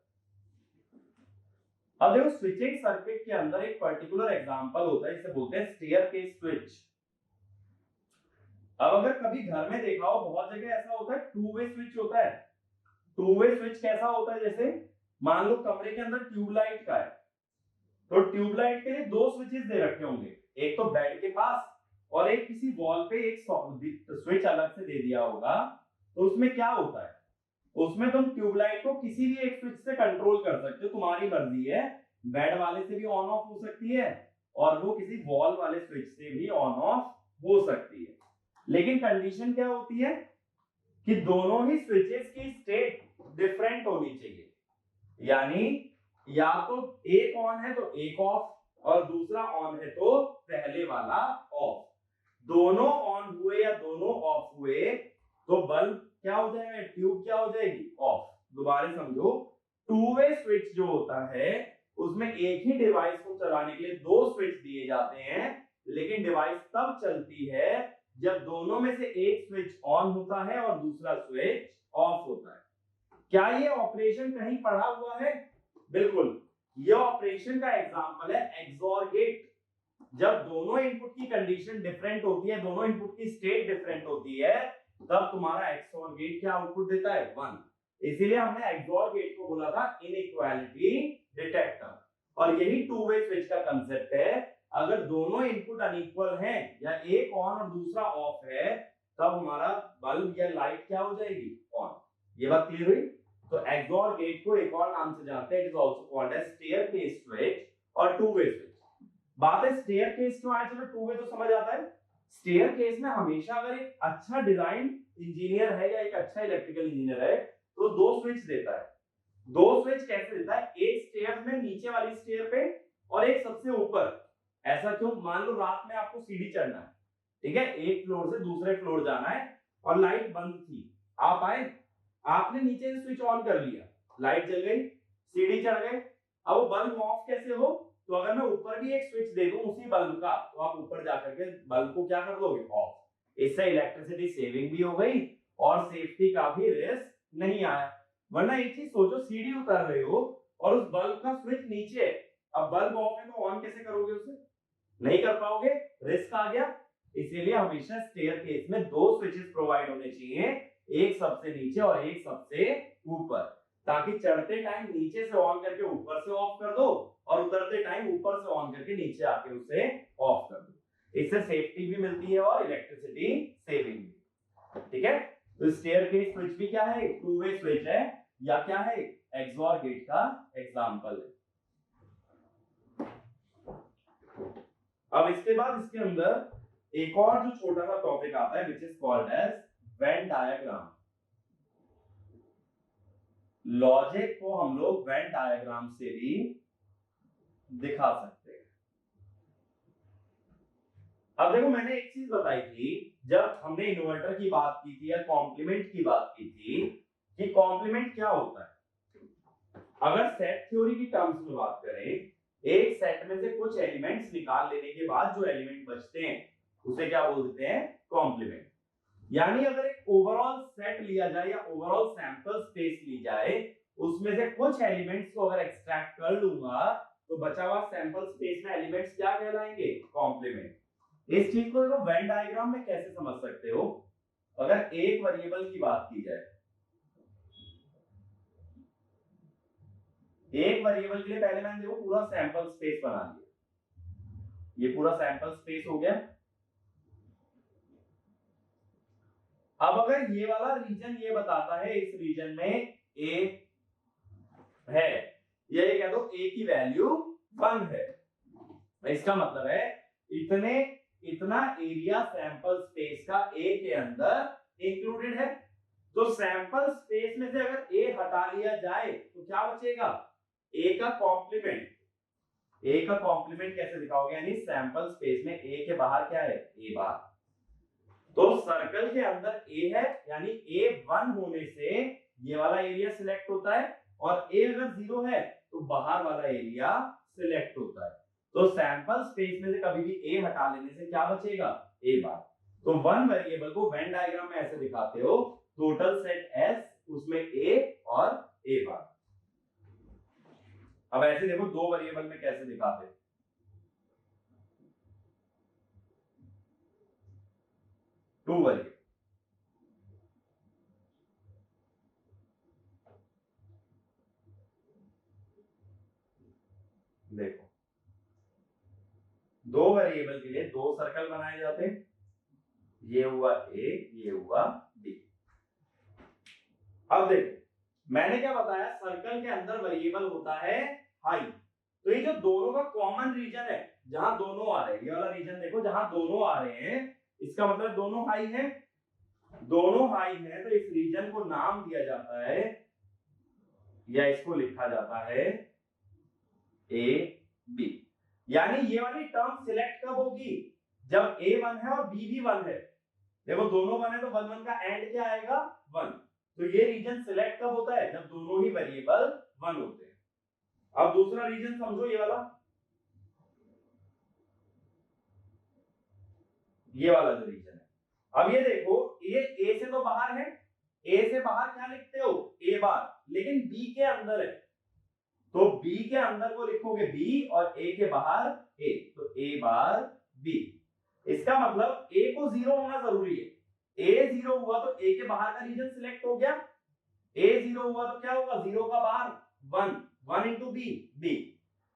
अब देखो स्विचिंग सर्किट के अंदर एक पर्टिकुलर एग्जांपल होता है जिसे बोलते हैं स्टेयरकेस स्विच. अब अगर कभी घर में देखा हो, बहुत जगह ऐसा होता है टू वे स्विच होता है. टू वे स्विच कैसा होता है? जैसे मान लो कमरे के अंदर ट्यूबलाइट का है, तो ट्यूबलाइट के लिए दो स्विचेस दे रखे होंगे, एक तो बेड के पास और एक किसी वॉल पे एक स्विच अलग से दे दिया होगा. तो उसमें क्या होता है? उसमें तुम ट्यूबलाइट को किसी भी एक स्विच से कंट्रोल कर सकते हो, तुम्हारी मर्जी है. बेड वाले से भी ऑन ऑफ हो सकती है और वो किसी वॉल वाले स्विच से भी ऑन ऑफ हो सकती है. लेकिन कंडीशन क्या होती है कि दोनों ही स्विचेस की स्टेट डिफरेंट होनी चाहिए, यानी या तो एक ऑन है तो एक ऑफ और दूसरा ऑन है तो पहले वाला ऑफ. दोनों ऑन हुए या दोनों ऑफ हुए तो बल्ब क्या हो जाएगा? ट्यूब क्या हो जाएगी? ऑफ. दोबारा समझो, टू वे स्विच जो होता है उसमें एक ही डिवाइस को चलाने के लिए दो स्विच दिए जाते हैं, लेकिन डिवाइस तब चलती है जब दोनों में से एक स्विच ऑन होता है और दूसरा स्विच ऑफ होता है. क्या ये ऑपरेशन कहीं पढ़ा हुआ है? बिल्कुल. ये ऑपरेशन का एग्जांपल है एक्सॉर गेट. जब दोनों इनपुट की कंडीशन डिफरेंट होती है, दोनों इनपुट की स्टेट डिफरेंट होती है, तब तुम्हारा एक्सओर गेट क्या आउटपुट देता है 1। इसीलिए हमने एक्सओर गेट को बोला था इनइक्वालिटी डिटेक्टर। और यही टू वे स्विच का कांसेप्ट है। अगर दोनों इनपुट अनइक्वल हैं या एक ऑन और दूसरा ऑफ है, तब हमारा बल्ब या लाइट क्या हो जाएगी ऑन। ये बात क्लियर हुई। तो एक्सओर गेट को एक और नाम से जानते हैं, it is also called as staircase switch और टू वे स्विच। बात है स्टेयरकेस क्यों आया, चलो टू वे तो समझ आता है। स्टेयरकेस में हमेशा अगर एक अच्छा डिजाइन इंजीनियर है या एक अच्छा इलेक्ट्रिकल इंजीनियर है तो दो स्विच देता है। दो स्विच कैसे देता है, एक स्टेयर्स में नीचे वाली स्टेयर पे और एक सबसे ऊपर। ऐसा क्यों, मान लो रात में आपको सीढ़ी चढ़ना है, ठीक है, एक फ्लोर से दूसरे फ्लोर जाना है और लाइट बंद थी, आप आए, आपने नीचे से स्विच ऑन कर लिया, लाइट जल गई, सीढ़ी चढ़ गए। अब वो बल्ब ऑफ कैसे हो, तो अगर मैं ऊपर भी एक स्विच दे दूं उसी बल्ब का, तो आप ऊपर जाकर के बल्ब को क्या कर दोगे ऑफ। इससे इलेक्ट्रिसिटी सेविंग भी हो गई और सेफ्टी का भी रिस्क नहीं आया। वरना एक चीज सोचो, सीढ़ी उतर रहे हो और उस बल्ब का स्विच नीचे है, अब बल्ब ऑफ है तो ऑन कैसे करोगे उसे, नहीं कर पाओगे, रिस्क आ गया। इसीलिए हमेशा स्टेयरकेस में दो स्विचेस प्रोवाइड होने चाहिए, एक सबसे नीचे और एक सबसे ऊपर, ताकि चढ़ते टाइम नीचे से ऑन करके ऊपर से ऑफ कर दो और उतरते टाइम ऊपर से ऑन करके नीचे आके उसे ऑफ कर दो। इससे सेफ्टी भी मिलती है और इलेक्ट्रिसिटी सेविंग भी। ठीक है, तो स्टेयरकेस स्विच भी क्या है, टू वे स्विच है या क्या है, एक्सओर गेट का एग्जांपल है। अब इसके बाद इसके अंदर एक और जो छोटा सा टॉपिक आता है which is called as Venn diagram. Logic को हम लोग वेन डायग्राम से भी दिखा सकते हैं। अब देखो, मैंने एक चीज बताई थी जब हमने इन्वर्टर की बात की थी या कॉम्प्लीमेंट की बात की थी, कि कॉम्प्लीमेंट क्या होता है। अगर सेट थ्योरी की टर्म्स में बात करें, एक सेट में से कुछ एलिमेंट्स निकाल लेने के बाद जो एलिमेंट बचते हैं उसे क्या बोलते हैं, कॉम्प्लीमेंट। यानी अगर एक ओवरऑल सेट लिया जाए या ओवरऑल सैंपल स्पेस ली जाए, उसमें से कुछ एलिमेंट्स को अगर एक्सट्रैक्ट कर लूंगा तो बचा हुआ सैंपल स्पेस में एलिमेंट्स क्या कहलाएंगे, कॉम्प्लीमेंट। इस चीज को देखो वेन डायग्राम में कैसे समझ सकते हो। अगर एक वेरिएबल की बात की जाए, एक वेरिएबल के लिए पहले मैंने देखो पूरा सैंपल स्पेस बना लिया, ये पूरा सैंपल स्पेस हो गया। अब अगर ये वाला रीजन ये बताता है इस रीजन में ए है, या ये कह दो ए की वैल्यू 1 है, इसका मतलब है इतना एरिया सैंपल स्पेस का ए के अंदर इंक्लूडेड है। तो सैंपल स्पेस में से अगर ए हटा लिया जाए तो क्या बचेगा, ए का कॉम्प्लीमेंट। ए का कॉम्प्लीमेंट कैसे दिखाओगे, यानी सैंपल स्पेस में ए के बाहर क्या है, ए बार। तो सर्कल के अंदर ए है, यानी ए 1 होने से ये वाला एरिया सिलेक्ट होता है, और ए अगर 0 है तो बाहर वाला एरिया सिलेक्ट होता है। तो सैंपल स्पेस में से कभी भी ए हटा लेने से क्या बचेगा, ए बार। तो वन वेरिएबल को वेन डायग्राम में ऐसे दिखाते हो, टोटल सेट एस, उसमें ए और ए बार। अब ऐसे देखो दो वेरिएबल में कैसे दिखाते, टू वेरिएबल। देखो दो वेरिएबल के लिए दो सर्कल बनाए जाते हैं, ये हुआ ए, ये हुआ बी। अब देखो मैंने क्या बताया, सर्कल के अंदर वेरिएबल होता है हाई। तो ये जो दोनों का कॉमन रीजन है जहां दोनों आ रहे हैं, ये वाला रीजन देखो जहां दोनों आ रहे हैं, इसका मतलब दोनों हाई है। दोनों हाई है तो इस रीजन को नाम दिया जाता है या इसको लिखा जाता है ए बी। यानी ये वाली टर्म सिलेक्ट कब होगी, जब ए 1 है और बी भी 1 है। देखो दोनों 1 है तो 1 1 का एंड क्या आएगा, 1। तो ये रीजन सिलेक्ट कब होता है, जब दोनों ही वेरिएबल 1 होते हैं। अब दूसरा रीजन समझो, ये वाला, ये वाला जो रीजन है। अब ये देखो ये ए से तो बाहर है, ए से बाहर क्या लिखते हो, ए बार, लेकिन बी के अंदर है। तो बी के अंदर को लिखोगे बी और ए के बाहर ए, तो ए बार बी। इसका मतलब ए को 0 होना जरूरी है। ए 0 हुआ तो ए के बाहर का रीजन सिलेक्ट हो गया, ए 0 हुआ तो क्या होगा, 0 का बाहर 1, 1 इंटू बी, बी।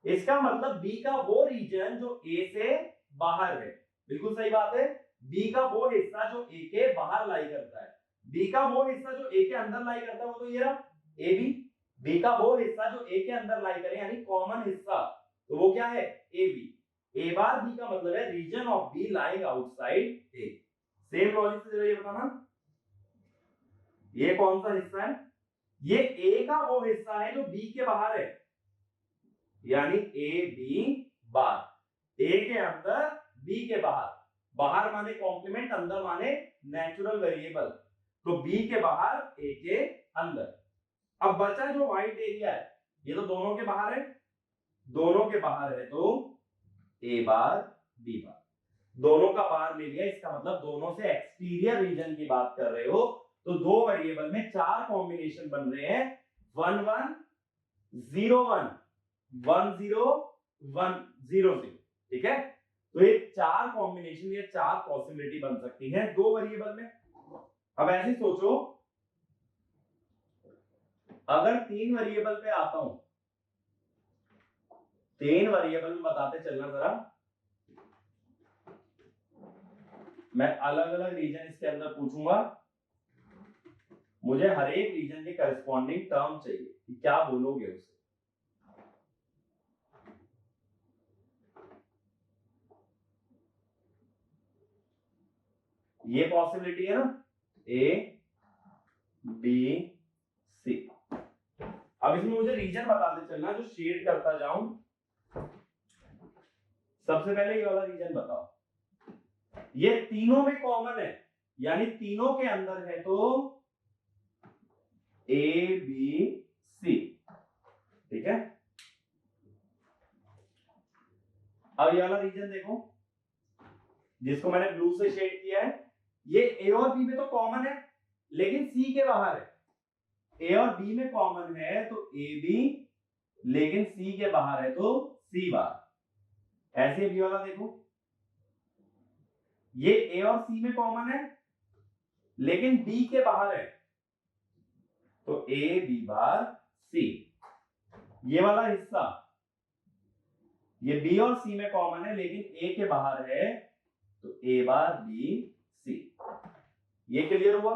इसका मतलब बी का वो रीजन जो ए से बाहर है, बिल्कुल सही बात है। बी का वो हिस्सा जो ए के बाहर लाई करता है, बी का वो हिस्सा जो ए के अंदर लाई करता है वो तो ये रहा ए बी। बी का वो हिस्सा जो ए के अंदर लाई करे यानी कॉमन हिस्सा, तो वो क्या है A B. A bar B का मतलब है region of B lying outside A. Same logic से जरा ये बताना, ये कौन सा हिस्सा है, ये ए का वो हिस्सा है जो बी के बाहर है, यानी ए बी बार। ए के अंदर बी के बाहर, बाहर माने कॉम्प्लीमेंट, अंदर माने नेचुरल वेरिएबल, तो बी के बाहर ए के अंदर। अब बचा जो व्हाइट एरिया है, ये तो दोनों के बाहर है, दोनों के बाहर है तो ए बार बी बार, दोनों का बाहर ले लिया, इसका मतलब दोनों से एक्सटीरियर रीजन की बात कर रहे हो, तो दो वेरिएबल में 4 कॉम्बिनेशन बन रहे हैं, 1 1 0 1 1 0 1 0 0, ठीक है। तो ये 4 कॉम्बिनेशन, ये 4 पॉसिबिलिटी बन सकती है दो वेरिएबल में। अब ऐसे सोचो, अगर 3 वेरिएबल पे आता हूं, 3 वेरिएबल में बताते चलना जरा, मैं अलग अलग रीजन इसके अंदर पूछूंगा, मुझे हर एक रीजन के करस्पॉन्डिंग टर्म चाहिए कि क्या बोलोगे उसे। ये पॉसिबिलिटी है ना, ए बी सी। अब इसमें मुझे रीजन बताते चलना जो शेड करता जाऊं। सबसे पहले ये वाला रीजन बताओ, ये तीनों में कॉमन है, यानी तीनों के अंदर है तो ए बी सी, ठीक है। अब ये वाला रीजन देखो, जिसको मैंने ब्लू से शेड किया है, ये ए और बी में तो कॉमन है लेकिन सी के बाहर है। ए और बी में कॉमन है तो ए बी, लेकिन सी के बाहर है तो सी बार। ऐसे बी वाला देखो, ये ए और सी में कॉमन है लेकिन बी के बाहर है तो ए बी बार सी। ये वाला हिस्सा, ये बी और सी में कॉमन है लेकिन ए के बाहर है तो ए बार बी सी। ये क्लियर हुआ।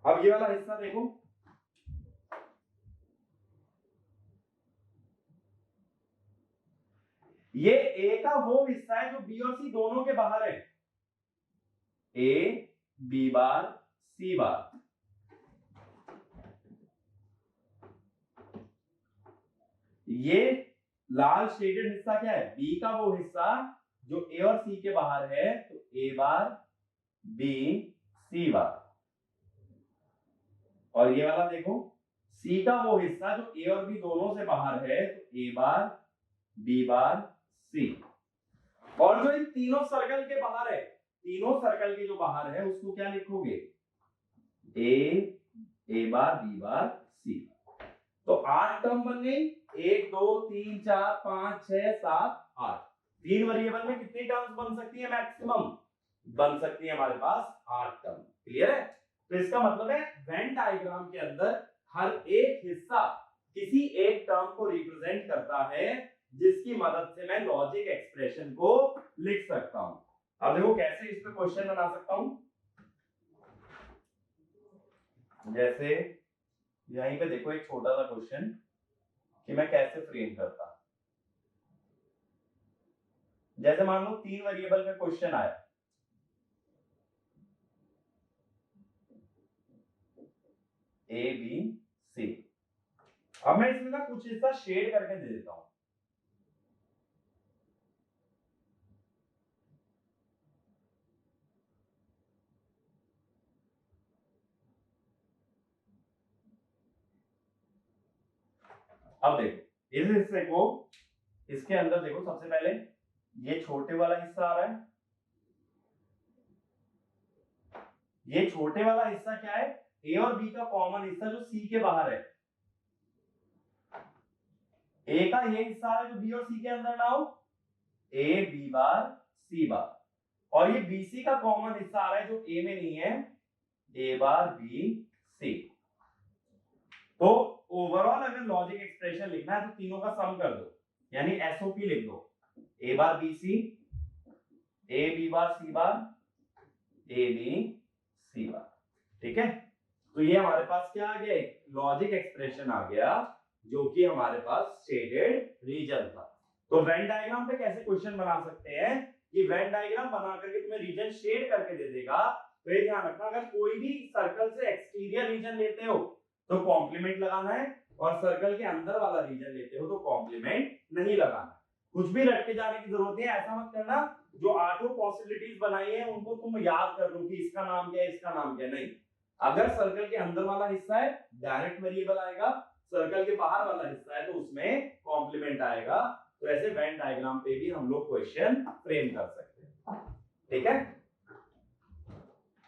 अब ये वाला हिस्सा देखो, ये ए का वो हिस्सा है जो बी और सी दोनों के बाहर है, ए बी बार सी बार। ये लाल शेडेड हिस्सा क्या है, बी का वो हिस्सा जो ए और सी के बाहर है तो ए बार बी सी बार। और ये वाला देखो, सी का वो हिस्सा जो ए और बी दोनों से बाहर है तो ए बार बी बार सी। और जो इन तीनों सर्कल के बाहर है, तीनों सर्कल के जो बाहर है उसको क्या लिखोगे, ए बार बी बार सी। तो 8 टर्म बन गई, 1 2 3 4 5 6 7 8। 3 वेरिएबल में कितनी टर्म्स बन सकती है मैक्सिमम, बन सकती है हमारे पास 8 टर्म। क्लियर है। तो इसका मतलब है वेन डायग्राम के अंदर हर एक हिस्सा किसी एक टर्म को रिप्रेजेंट करता है जिसकी मदद से मैं लॉजिक एक्सप्रेशन को लिख सकता हूं। अब देखो कैसे इस पे क्वेश्चन बना सकता हूं, जैसे यहीं पे देखो एक छोटा सा क्वेश्चन कि मैं कैसे फ्रेम करता। जैसे मान लो 3 वेरिएबल में क्वेश्चन आया, ए बी सी। अब मैं इसमें ना कुछ हिस्सा शेड करके दे देता हूं। अब देखो इस हिस्से को, इसके अंदर देखो सबसे पहले ये छोटे वाला हिस्सा आ रहा है, ये छोटे वाला हिस्सा क्या है, ए और बी का कॉमन हिस्सा जो सी के बाहर है। ए का ये हिस्सा है जो बी और सी के अंदर ना हो, ए बी बार सी बार, और ये बीसी का कॉमन हिस्सा आ रहा है जो ए में नहीं है, ए बार बी सी। तो ओवरऑल अगर लॉजिक एक्सप्रेशन लिखना है तो तीनों का सम कर दो, यानी एसओपी लिख दो, A bar B C, A B bar C bar, A B C bar. ठीक है, तो ये हमारे पास क्या आ गया, लॉजिक एक्सप्रेशन आ गया जो कि हमारे पास स्टेटेड रीजन था। तो वेन डायग्राम पे कैसे क्वेश्चन बना सकते हैं कि वेन डायग्राम बना करके तुम्हें रीजन शेड करके दे देगा। तो ये ध्यान रखना, अगर कोई भी सर्कल से एक्सटीरियर रीजन लेते हो तो कॉम्प्लीमेंट लगाना है, और सर्कल के अंदर वाला रीजन लेते हो तो कॉम्प्लीमेंट नहीं लगाना। कुछ भी रट के जाने की जरूरत नहीं है, ऐसा मत करना जो 8 पॉसिबिलिटीज बनाई है उनको तुम याद कर लो कि इसका नाम क्या है इसका नाम क्या है, नहीं। अगर सर्कल के अंदर वाला हिस्सा है डायरेक्ट वेरिएबल आएगा, सर्कल के बाहर वाला हिस्सा है तो उसमें कॉम्प्लीमेंट आएगा। तो ऐसे वेन डायग्राम पे भी हम लोग क्वेश्चन फ्रेम कर सकते हैं। ठीक है,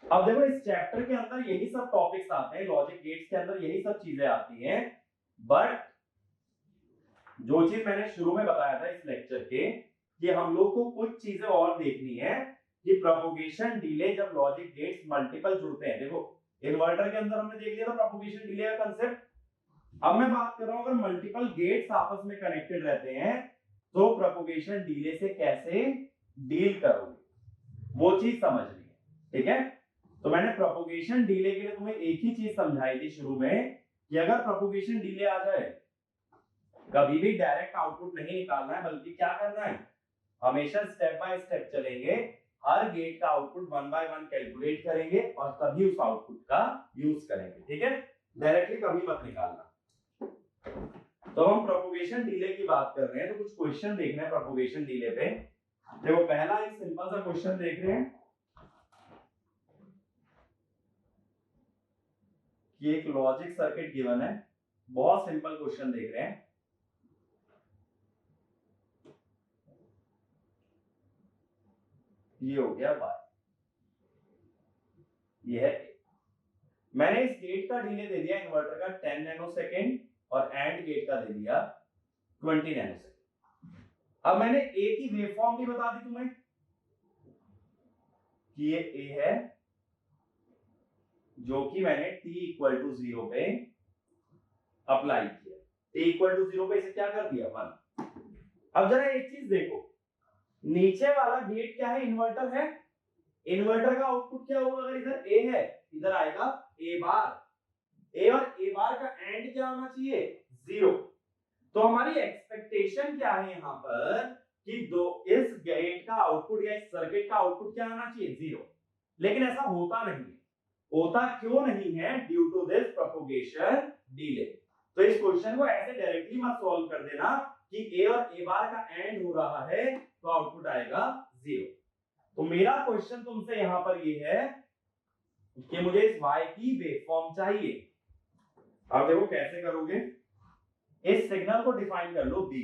अब देखो इस चैप्टर के अंदर यही सब टॉपिक्स आते हैं, लॉजिक गेट्स के अंदर यही सब चीजें आती हैं। बट जो चीज मैंने शुरू में बताया था इस लेक्चर के कि हम लोग को कुछ चीजें और देखनी है कि प्रोपगेशन डिले जब लॉजिक गेट्स मल्टीपल जुड़ते हैं। देखो इन्वर्टर के अंदर हमने देख लिया था प्रोपगेशन डिले का कंसेप्ट। अब मैं बात कर रहा हूं अगर मल्टीपल गेट्स आपस में कनेक्टेड रहते हैं तो प्रोपगेशन डिले से कैसे डील करोगे, वो चीज समझनी है। ठीक है, तो मैंने प्रोपगेशन डिले के लिए तुम्हें एक ही चीज समझाई थी शुरू में कि अगर प्रोपगेशन डिले आ जाए कभी भी डायरेक्ट आउटपुट नहीं निकालना है, बल्कि क्या करना है, हमेशा स्टेप बाय स्टेप चलेंगे, हर गेट का आउटपुट 1 बाय 1 कैलकुलेट करेंगे और तभी उस आउटपुट का यूज करेंगे। ठीक है, डायरेक्टली कभी मत निकालना। तो हम प्रोपगेशन डिले की बात कर रहे हैं, तो कुछ क्वेश्चन देखना है प्रोपगेशन डिले पे। देखो पहला एक सिंपल सा क्वेश्चन देख रहे हैं कि एक लॉजिक सर्किट गिवन है, बहुत सिंपल क्वेश्चन देख रहे हैं। ये हो गया y, ये है a। मैंने इस गेट का डिले दे दिया इन्वर्टर का 10 नैनोसेकंड और एंड गेट का दे दिया 20 नैनोसेकंड। अब मैंने a की वेवफॉर्म भी बता दी तुम्हें कि ये a है जो कि मैंने t इक्वल टू 0 पे अप्लाई किया, t इक्वल टू 0 पे इसे क्या कर दिया 1। अब जरा एक चीज देखो, नीचे वाला गेट क्या है, इन्वर्टर है। इन्वर्टर का आउटपुट क्या होगा, अगर इधर a है इधर आएगा a बार, a और a बार का एंड क्या होना चाहिए 0। तो हमारी एक्सपेक्टेशन क्या है यहाँ पर कि इस गेट का आउटपुट या इस सर्किट का आउटपुट क्या आना चाहिए 0, लेकिन ऐसा होता नहीं है। होता क्यों नहीं है, due to this propagation delay. तो इस क्वेश्चन को ऐसे डायरेक्टली मत सॉल्व कर देना कि a और a बार का एंड हो रहा है तो आउटपुट आएगा 0। तो मेरा क्वेश्चन तुमसे यहां पर ये है कि मुझे इस y की वेवफॉर्म चाहिए। अब देखो कैसे करोगे, इस सिग्नल को डिफाइन कर लो b।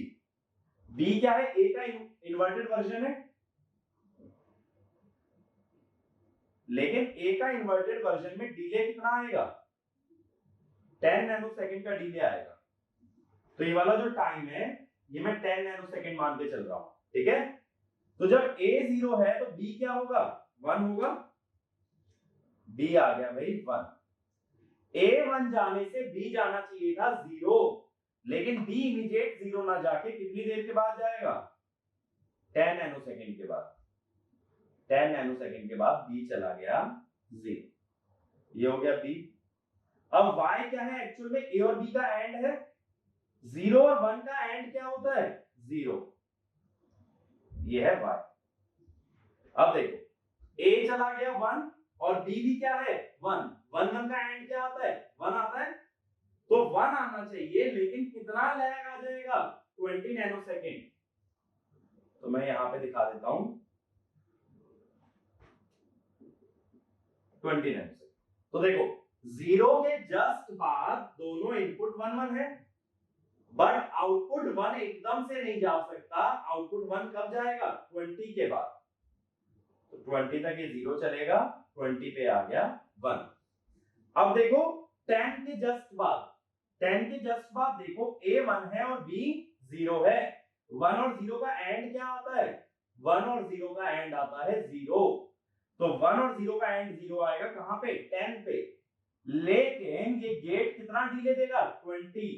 b क्या है, a का इन्वर्टेड वर्जन है, लेकिन a का इन्वर्टेड वर्जन में डिले कितना आएगा 10 नैनोसेकंड का डिले आएगा। तो ये वाला जो टाइम है ये मैं 10 नैनोसेकंड मान के चल रहा हूं। ठीक है, तो जब a 0 है तो b क्या होगा 1 होगा, b आ गया भाई 1। a 1 जाने से b जाना चाहिए था 0, लेकिन b इमीडिएट 0 ना जाके कितनी देर के बाद जाएगा 10 नैनोसेकंड के बाद। 10 नैनोसेकंड के बाद b चला गया 0, ये हो गया b। अब y क्या है, एक्चुअल में a और b का एंड है, 0 और 1 का एंड क्या होता है 0, ये है y। अब देखो a चला गया 1 और b भी क्या है 1, 1 1 का एंड क्या आता है 1 आता है, तो 1 आना चाहिए, लेकिन कितना लैग आ जाएगा 20 नैनोसेकंड। तो मैं यहां पे दिखा देता हूं 20 नैनोसेकंड। तो देखो 0 के जस्ट बाद दोनों इनपुट 1 1 है, बट आउटपुट 1 एकदम से नहीं जा सकता, आउटपुट 1 कब जाएगा 20 के बाद। तो 20 तक ये 0 चलेगा, 20 पे आ गया 1। अब देखो 10 के जस्ट बाद, 10 के जस्ट बाद देखो a 1 है और b 0 है। 1 और 0 का एंड क्या आता है? 1 और 0 का एंड आता है 0। तो 1 और 0 का एंड 0 आएगा कहां पे? 10 पे। लेकिन ये गेट कितना डिले देगा? 20।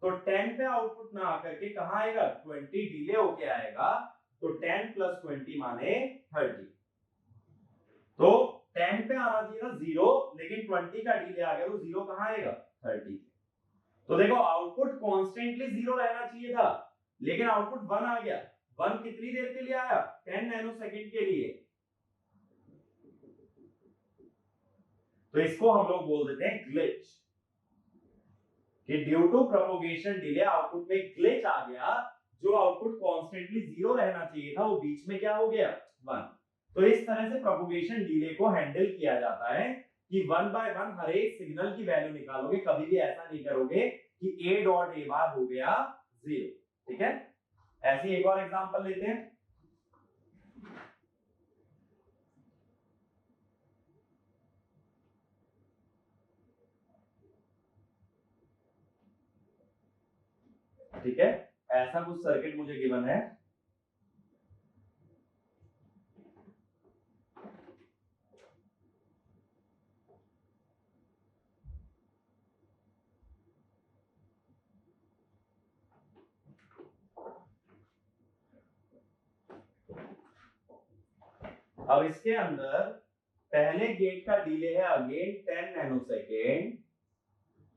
तो 10 पे आउटपुट ना आकर के कहां आएगा? 20 डिले होके आएगा। तो 10 + 20 माने 30। तो 10 पे आना चाहिए था 0, लेकिन 20 का डिले आ गया तो 0 कहां आएगा? 30। तो देखो आउटपुट कॉन्स्टेंटली 0 रहना चाहिए था, लेकिन आउटपुट 1 आ गया। 1 कितनी देर के लिए आया? 10 नैनोसेकंड के लिए। तो इसको हम लोग बोल देते हैं ग्लिच, कि due to propagation delay output में ग्लिच आ गया। जो आउटपुट कॉन्स्टेंटली 0 रहना चाहिए था वो बीच में क्या हो गया? 1। तो इस तरह से प्रोपगेशन डिले को हैंडल किया जाता है कि 1 बाय 1 हर एक सिग्नल की वैल्यू निकालोगे। कभी भी ऐसा नहीं करोगे कि a डॉट a बार हो गया 0। ठीक है, ऐसी एक और एग्जांपल लेते हैं। ठीक है, ऐसा कुछ सर्किट मुझे गिवन है। अब इसके अंदर पहले गेट का डिले है अगेन 10 नैनोसेकेंड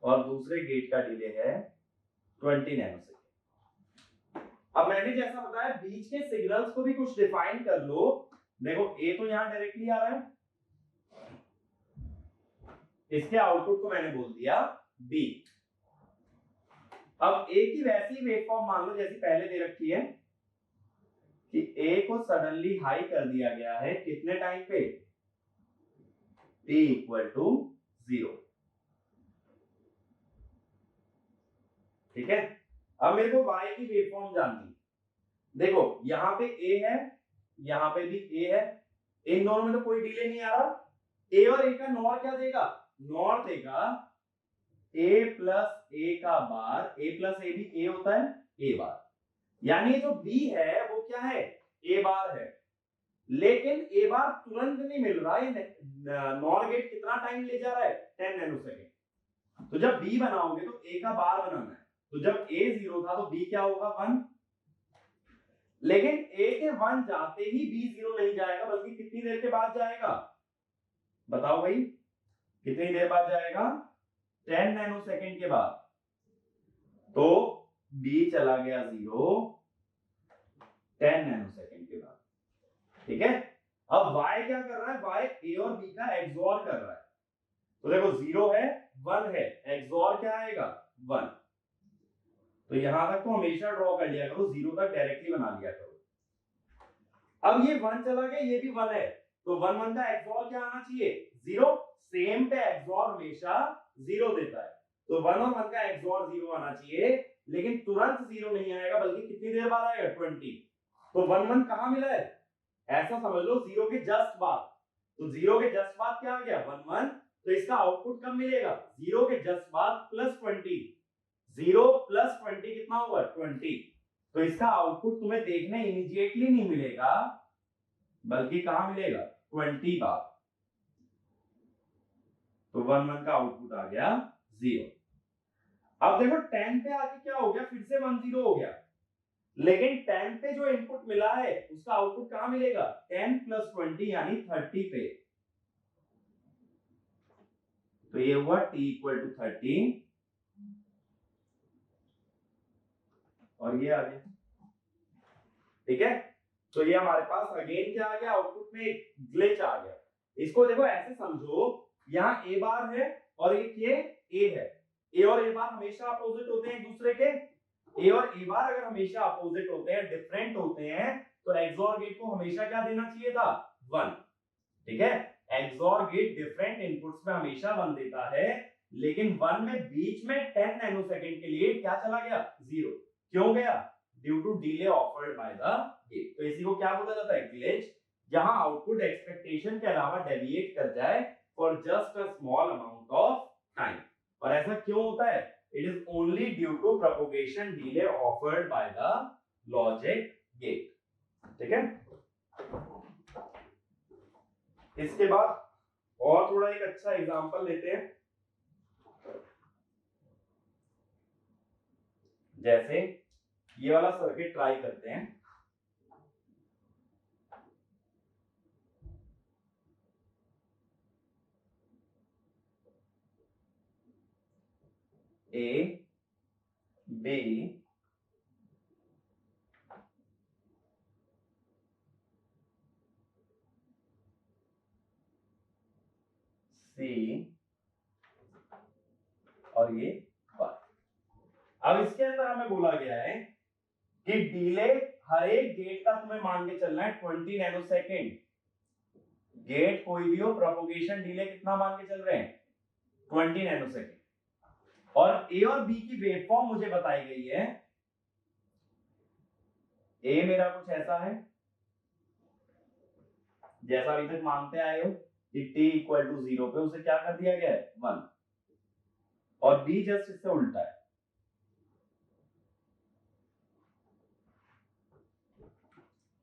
और दूसरे गेट का डिले है 20 नैनोसेकेंड। अब मैंने जैसा बताया बीच के सिग्नल्स को भी कुछ डिफाइन कर लो। देखो ए तो यहां डायरेक्टली आ रहा है, इसके आउटपुट को मैंने बोल दिया बी। अब ए की वैसी वेवफॉर्म मान लो जैसी पहले दे रखी है कि ए को सडनली हाई कर दिया गया है कितने टाइम पे? t = 0। ठीक है, अब मेरे को y की वेवफॉर्म जाननी। देखो यहां पे a है, यहां पे भी a है, इन दोनों में तो कोई डिले नहीं आ रहा। a और a का नॉर क्या देगा? नॉर देगा a + a का बार। a + a भी a होता है, a बार। यानी जो b है वो क्या है? a बार है। लेकिन a बार तुरंत नहीं मिल रहा, ये नॉर गेट कितना टाइम ले जा रहा है? 10 नैनोसेकंड। तो जब b बनाओगे तो a का बार बनाना है। तो जब a 0 था तो b क्या होगा? 1। लेकिन a के 1 जाते ही b 0 नहीं जाएगा, बल्कि कितनी देर के बाद जाएगा? बताओ भाई, कितनी देर बाद जाएगा? 10 नैनोसेकंड के बाद। तो b चला गया 0 10 नैनोसेकंड के बाद। ठीक है, अब y क्या कर रहा है? y a और b का एक्सओर कर रहा है। तो देखो 0 है 1 है, एक्सओर क्या आएगा? 1। तो यहां तक तो हमेशा ड्रॉ कर लिया करो, 0 तक डायरेक्टली बना लिया करो। अब ये 1 चला गया, ये भी 1 है, तो 1 1 का एक्सओर क्या आना चाहिए? 0। सेम पे एक्सओर हमेशा 0 देता है, तो 1 और 1 का एक्सओर 0 आना चाहिए। लेकिन तुरंत 0 नहीं आएगा, बल्कि कितनी देर बाद आएगा? 20। तो 1 1 कहां मिला है? ऐसा समझ लो 0 के जस्ट बाद। तो 0 के जस्ट बाद क्या आ गया? 1 1। तो इसका आउटपुट कब मिलेगा? 0 के जस्ट बाद +20। 0 + 20 कितना होगा? 20। तो इसका आउटपुट तुम्हें देखने इमीडिएटली नहीं मिलेगा, बल्कि कहां मिलेगा? 20 बार। तो 1 1 का आउटपुट आ गया 0। अब देखो 10 पे आके क्या हो गया? फिर से 1 0 हो गया। लेकिन 10 पे जो इनपुट मिला है उसका आउटपुट कहां मिलेगा? 10 + 20 यानी 30 पे। तो ये हुआ t = 30 और ये आ गया। ठीक है, तो ये हमारे पास अगेन क्या आ गया? आउटपुट में एक ग्लिच आ गया। इसको देखो ऐसे समझो, यहाँ a बार है और एक ये a है। a और a बार हमेशा अपोजिट होते हैं एक दूसरे के। a और a बार अगर हमेशा अपोजिट होते हैं, डिफरेंट होते हैं, तो एक्सओर गेट को हमेशा क्या देना चाहिए था? 1। ठीक है, एक्सओर गेट डिफरेंट इनपुट्स में हमेशा 1 देता है, लेकिन 1 में बीच में 10 नैनोसेकंड के लिए क्या चला गया? 0। क्यों गया? Due to delay offered by the gate. तो इसी को क्या बोला जाता है? ग्लिच, जहां आउटपुट एक्सपेक्टेशन के अलावा डेविएट कर जाए for just a small amount of time. और ऐसा क्यों होता है? It is only due to propagation delay offered by the logic gate. ठीक है, इसके बाद और थोड़ा एक अच्छा एग्जांपल लेते हैं। जैसे ये वाला सर्किट ट्राई करते हैं। ए बी सी और ये बार। अब इसके अंदर हमें बोला गया है कि डिले हर एक गेट का तुम्हें मान के चलना है 20 नैनो सेकेंड। गेट कोई भी हो, प्रोपगेशन डिले कितना मान के चल रहे हैं 20 नैनो सेकेंड। और ए और बी की वेवफॉर्म मुझे बताई गई है। ए मेरा कुछ ऐसा है जैसा अभी तक मानते आए हो कि t इक्वल टू 0 पे उसे क्या कर दिया गया है 1, और b जस्ट इससे उल्टा है।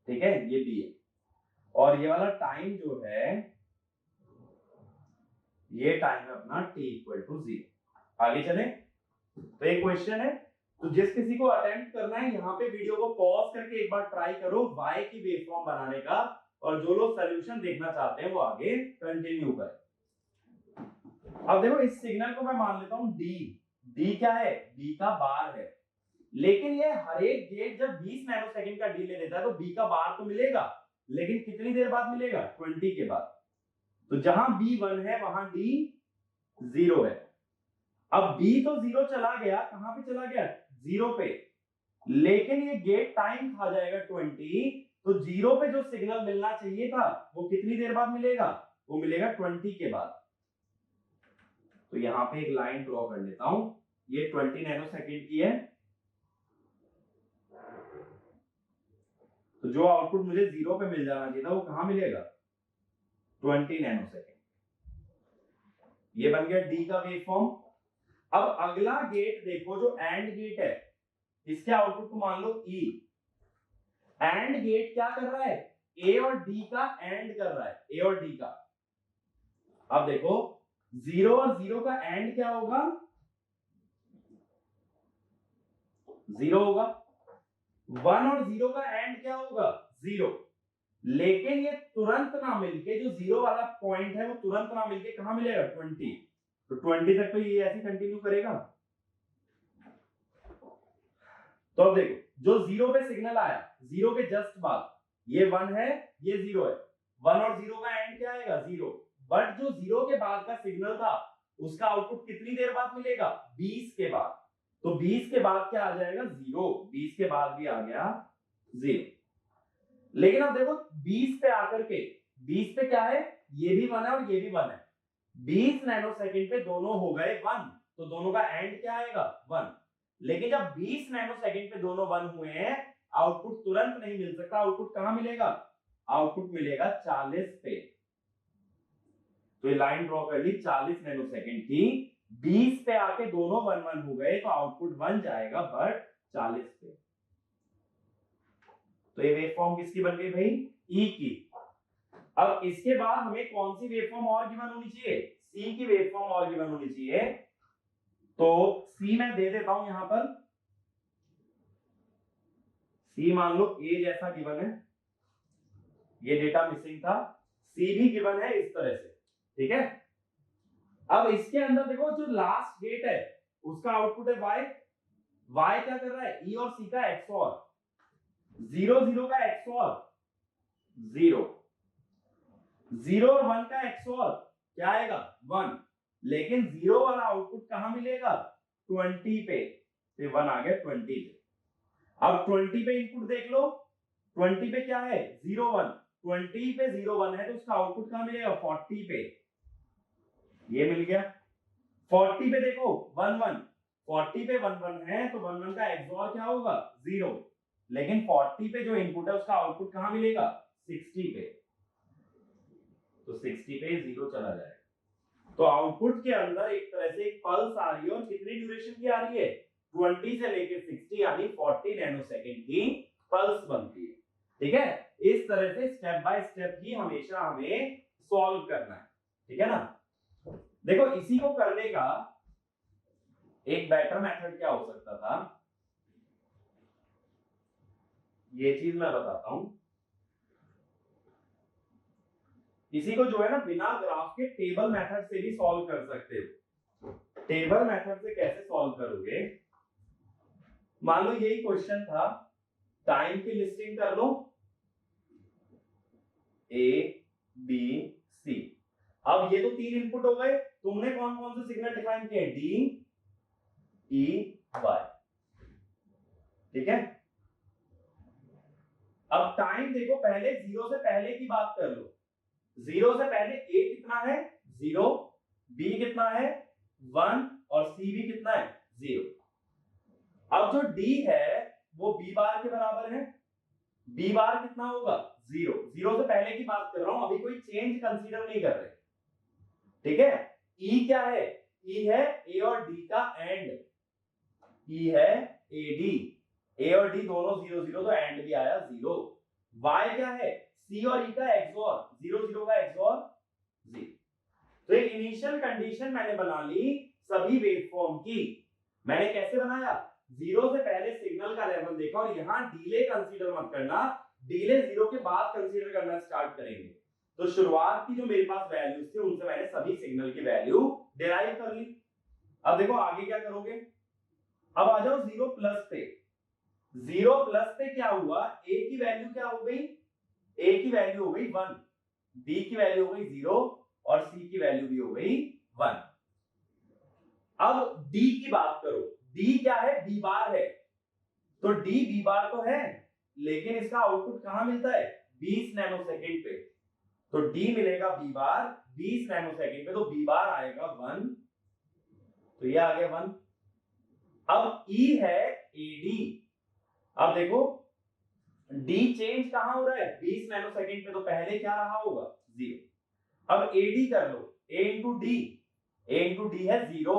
ठीक है, ये b है, और ये वाला टाइम जो है ये टाइम है अपना t इक्वल टू 0। आगे चले तो एक क्वेश्चन है, तो जिस किसी को अटेम्प्ट करना है यहाँ पे वीडियो को पॉज करके एक बार ट्राई करो y की वेवफॉर्म बनाने का, और जो लोग सॉल्यूशन देखना चाहते हैं वो आगे कंटिन्यू करें। अब देखो इस सिग्नल को मैं मान लेता हूं d क्या है, b का बार है, लेकिन ये हर एक गेट जब 20 नैनो सेकंड का डिले देता है तो b का बार तो मिलेगा, लेकिन कितनी देर बाद मिलेगा 20 के बाद। तो जहां b 1 है वहां d 0 है। अब b तो 0 चला गया, कहां पे चला गया 0 पे, लेकिन ये गेट टाइम खा जाएगा 20, तो 0 पे जो सिग्नल मिलना चाहिए था वो कितनी देर बाद मिलेगा, वो मिलेगा 20 के बाद। तो यहां पे एक लाइन ड्रॉ कर लेता हूं, ये 20 नैनो सेकंड की है, तो जो आउटपुट मुझे 0 पे मिल जाना चाहिए था वो कहां मिलेगा 20 नैनो सेकंड। ये बन गया डी का वेवफॉर्म। अब अगला गेट देखो जो एंड गेट है, इसके आउटपुट को मान लो ई। एंड गेट क्या कर रहा है, ए और डी का एंड कर रहा है, ए और डी का। अब देखो 0 और 0 का एंड क्या होगा 0 होगा, 1 और 0 का एंड क्या होगा 0। लेकिन ये तुरंत ना मिलके, जो 0 वाला पॉइंट है वो तुरंत ना मिलके कहां मिलेगा 20। तो 20 तक तो ये ऐसे कंटिन्यू करेगा। तो अब देखो जो 0 पे सिग्नल आया, 0 के जस्ट बाद ये 1 है ये 0 है, 1 और 0 का एंड क्या आएगा 0। बट जो 0 के बाद का सिग्नल था उसका आउटपुट कितनी देर बाद मिलेगा 20 के बाद। तो 20 के बाद क्या आ जाएगा 0, 20 के बाद भी आ गया 0। लेकिन अब देखो 20 पे आकर के, 20 पे क्या है ये भी 1 है और ये भी 1 है, 20 नैनो सेकंड पे दोनों हो गए 1, तो दोनों का एंड क्या आएगा 1। लेकिन जब 20 नैनो सेकंड पे दोनों 1 हुए हैं, आउटपुट तुरंत नहीं मिल सकता। आउटपुट कहां मिलेगा, आउटपुट मिलेगा 40 पे। तो ये लाइन ड्रॉ कर ली 40 नैनो सेकंड की, 20 पे आके दोनों 1 1 हो गए, तो आउटपुट 1 जाएगा बट 40 पे। तो ये वेवफॉर्म किसकी बन गई भाई ई की। अब इसके बाद हमें कौन सी वेवफॉर्म और गिवन होनी चाहिए, सी की वेवफॉर्म और गिवन होनी चाहिए। तो सी मैं दे देता हूं यहां पर, सी मान लो ए जैसा गिवन है, ये डेटा मिसिंग था, सी भी गिवन है इस तरह से। ठीक है, अब इसके अंदर देखो जो लास्ट गेट है उसका आउटपुट है y, y क्या कर रहा है e और c का XOR, 0 0 का XOR 0, 0 और 1 का XOR क्या आएगा 1। लेकिन 0 वाला आउटपुट कहां मिलेगा 20 पे, तो 1 आ गया 20 पे। अब 20 पे इनपुट देख लो, 20 पे क्या है 0 1, 20 पे 0 1 है तो उसका आउटपुट कहां मिलेगा 40 पे, ये मिल गया। 40 पे देखो 1 1, 40 पे 1 1 है तो 1 1 का XOR क्या होगा 0। लेकिन 40 पे जो इनपुट है उसका आउटपुट कहां मिलेगा 60 पे, तो 60 पे 0 चला जाएगा। तो आउटपुट के अंदर एक तरह से एक पल्स आ रही है, और कितनी ड्यूरेशन ड्यूरेशन की आ रही है 20 से लेके 60 यानी 40 नैनोसेकंड की पल्स बनती है। ठीक है, इस तरह से स्टेप बाय स्टेप ही हमेशा हमें सॉल्व करना है। ठीक है ना। देखो इसी को करने का एक बेटर मेथड क्या हो सकता था, ये चीज मैं बताता हूं। इसी को जो है ना बिना ग्राफ के टेबल मेथड से भी सॉल्व कर सकते हो। टेबल मेथड से कैसे सॉल्व करोगे, मान लो यही क्वेश्चन था, टाइम की लिस्टिंग कर लो ए बी सी। अब ये तो 3 इनपुट हो गए, तुमने कौन कौन से सिग्नल डिफाइन किए, डी ई वाई। ठीक है, अब टाइम देखो, पहले 0 से पहले की बात कर लो। 0 से पहले ए कितना है 0, बी कितना है 1 और सी भी कितना है 0। अब जो डी है वो बी बार के बराबर है, बी बार कितना होगा 0। 0 से पहले की बात कर रहा हूं, अभी कोई चेंज कंसीडर नहीं कर रहे। ठीक है, ई क्या है, ई है ए और डी का एंड, ई है ए डी, ए और डी दोनों 0 0 तो एंड भी आया 0। वाई क्या है, सी और ई का एक्सओर, 0 0 का एक्सओर 0। तो एक इनिशियल कंडीशन मैंने बना ली सभी वेवफॉर्म की। मैंने कैसे बनाया, 0 से पहले सिग्नल का लेवल देखा और यहां डिले कंसीडर मत करना, डिले 0 के बाद कंसीडर करना स्टार्ट करेंगे। तो शुरुआत की जो मेरे पास वैल्यूज थी उनसे मैंने सभी सिग्नल की वैल्यू डिराइव कर ली। अब देखो आगे क्या करोगे, अब आ जाओ 0 प्लस पे। 0 प्लस पे क्या हुआ, ए की वैल्यू क्या हो गई, ए की वैल्यू हो गई 1, बी की वैल्यू हो गई 0 और सी की वैल्यू भी हो गई 1। अब डी की बात करो, डी क्या है, बी बार है, तो डी बी बार तो है लेकिन इसका आउटपुट कहां मिलता है 20 नैनोसेकंड पे। तो डी मिलेगा बी बार 20 नैनोसेकंड पे, तो बी बार आएगा 1, तो ये आ गया 1। अब ई है एडी, अब देखो डी चेंज कहां हो रहा है 20 नैनोसेकंड पे, तो पहले क्या रहा होगा 0। अब एडी कर लो, ए इंटू डी, ए इंटू डी है 0,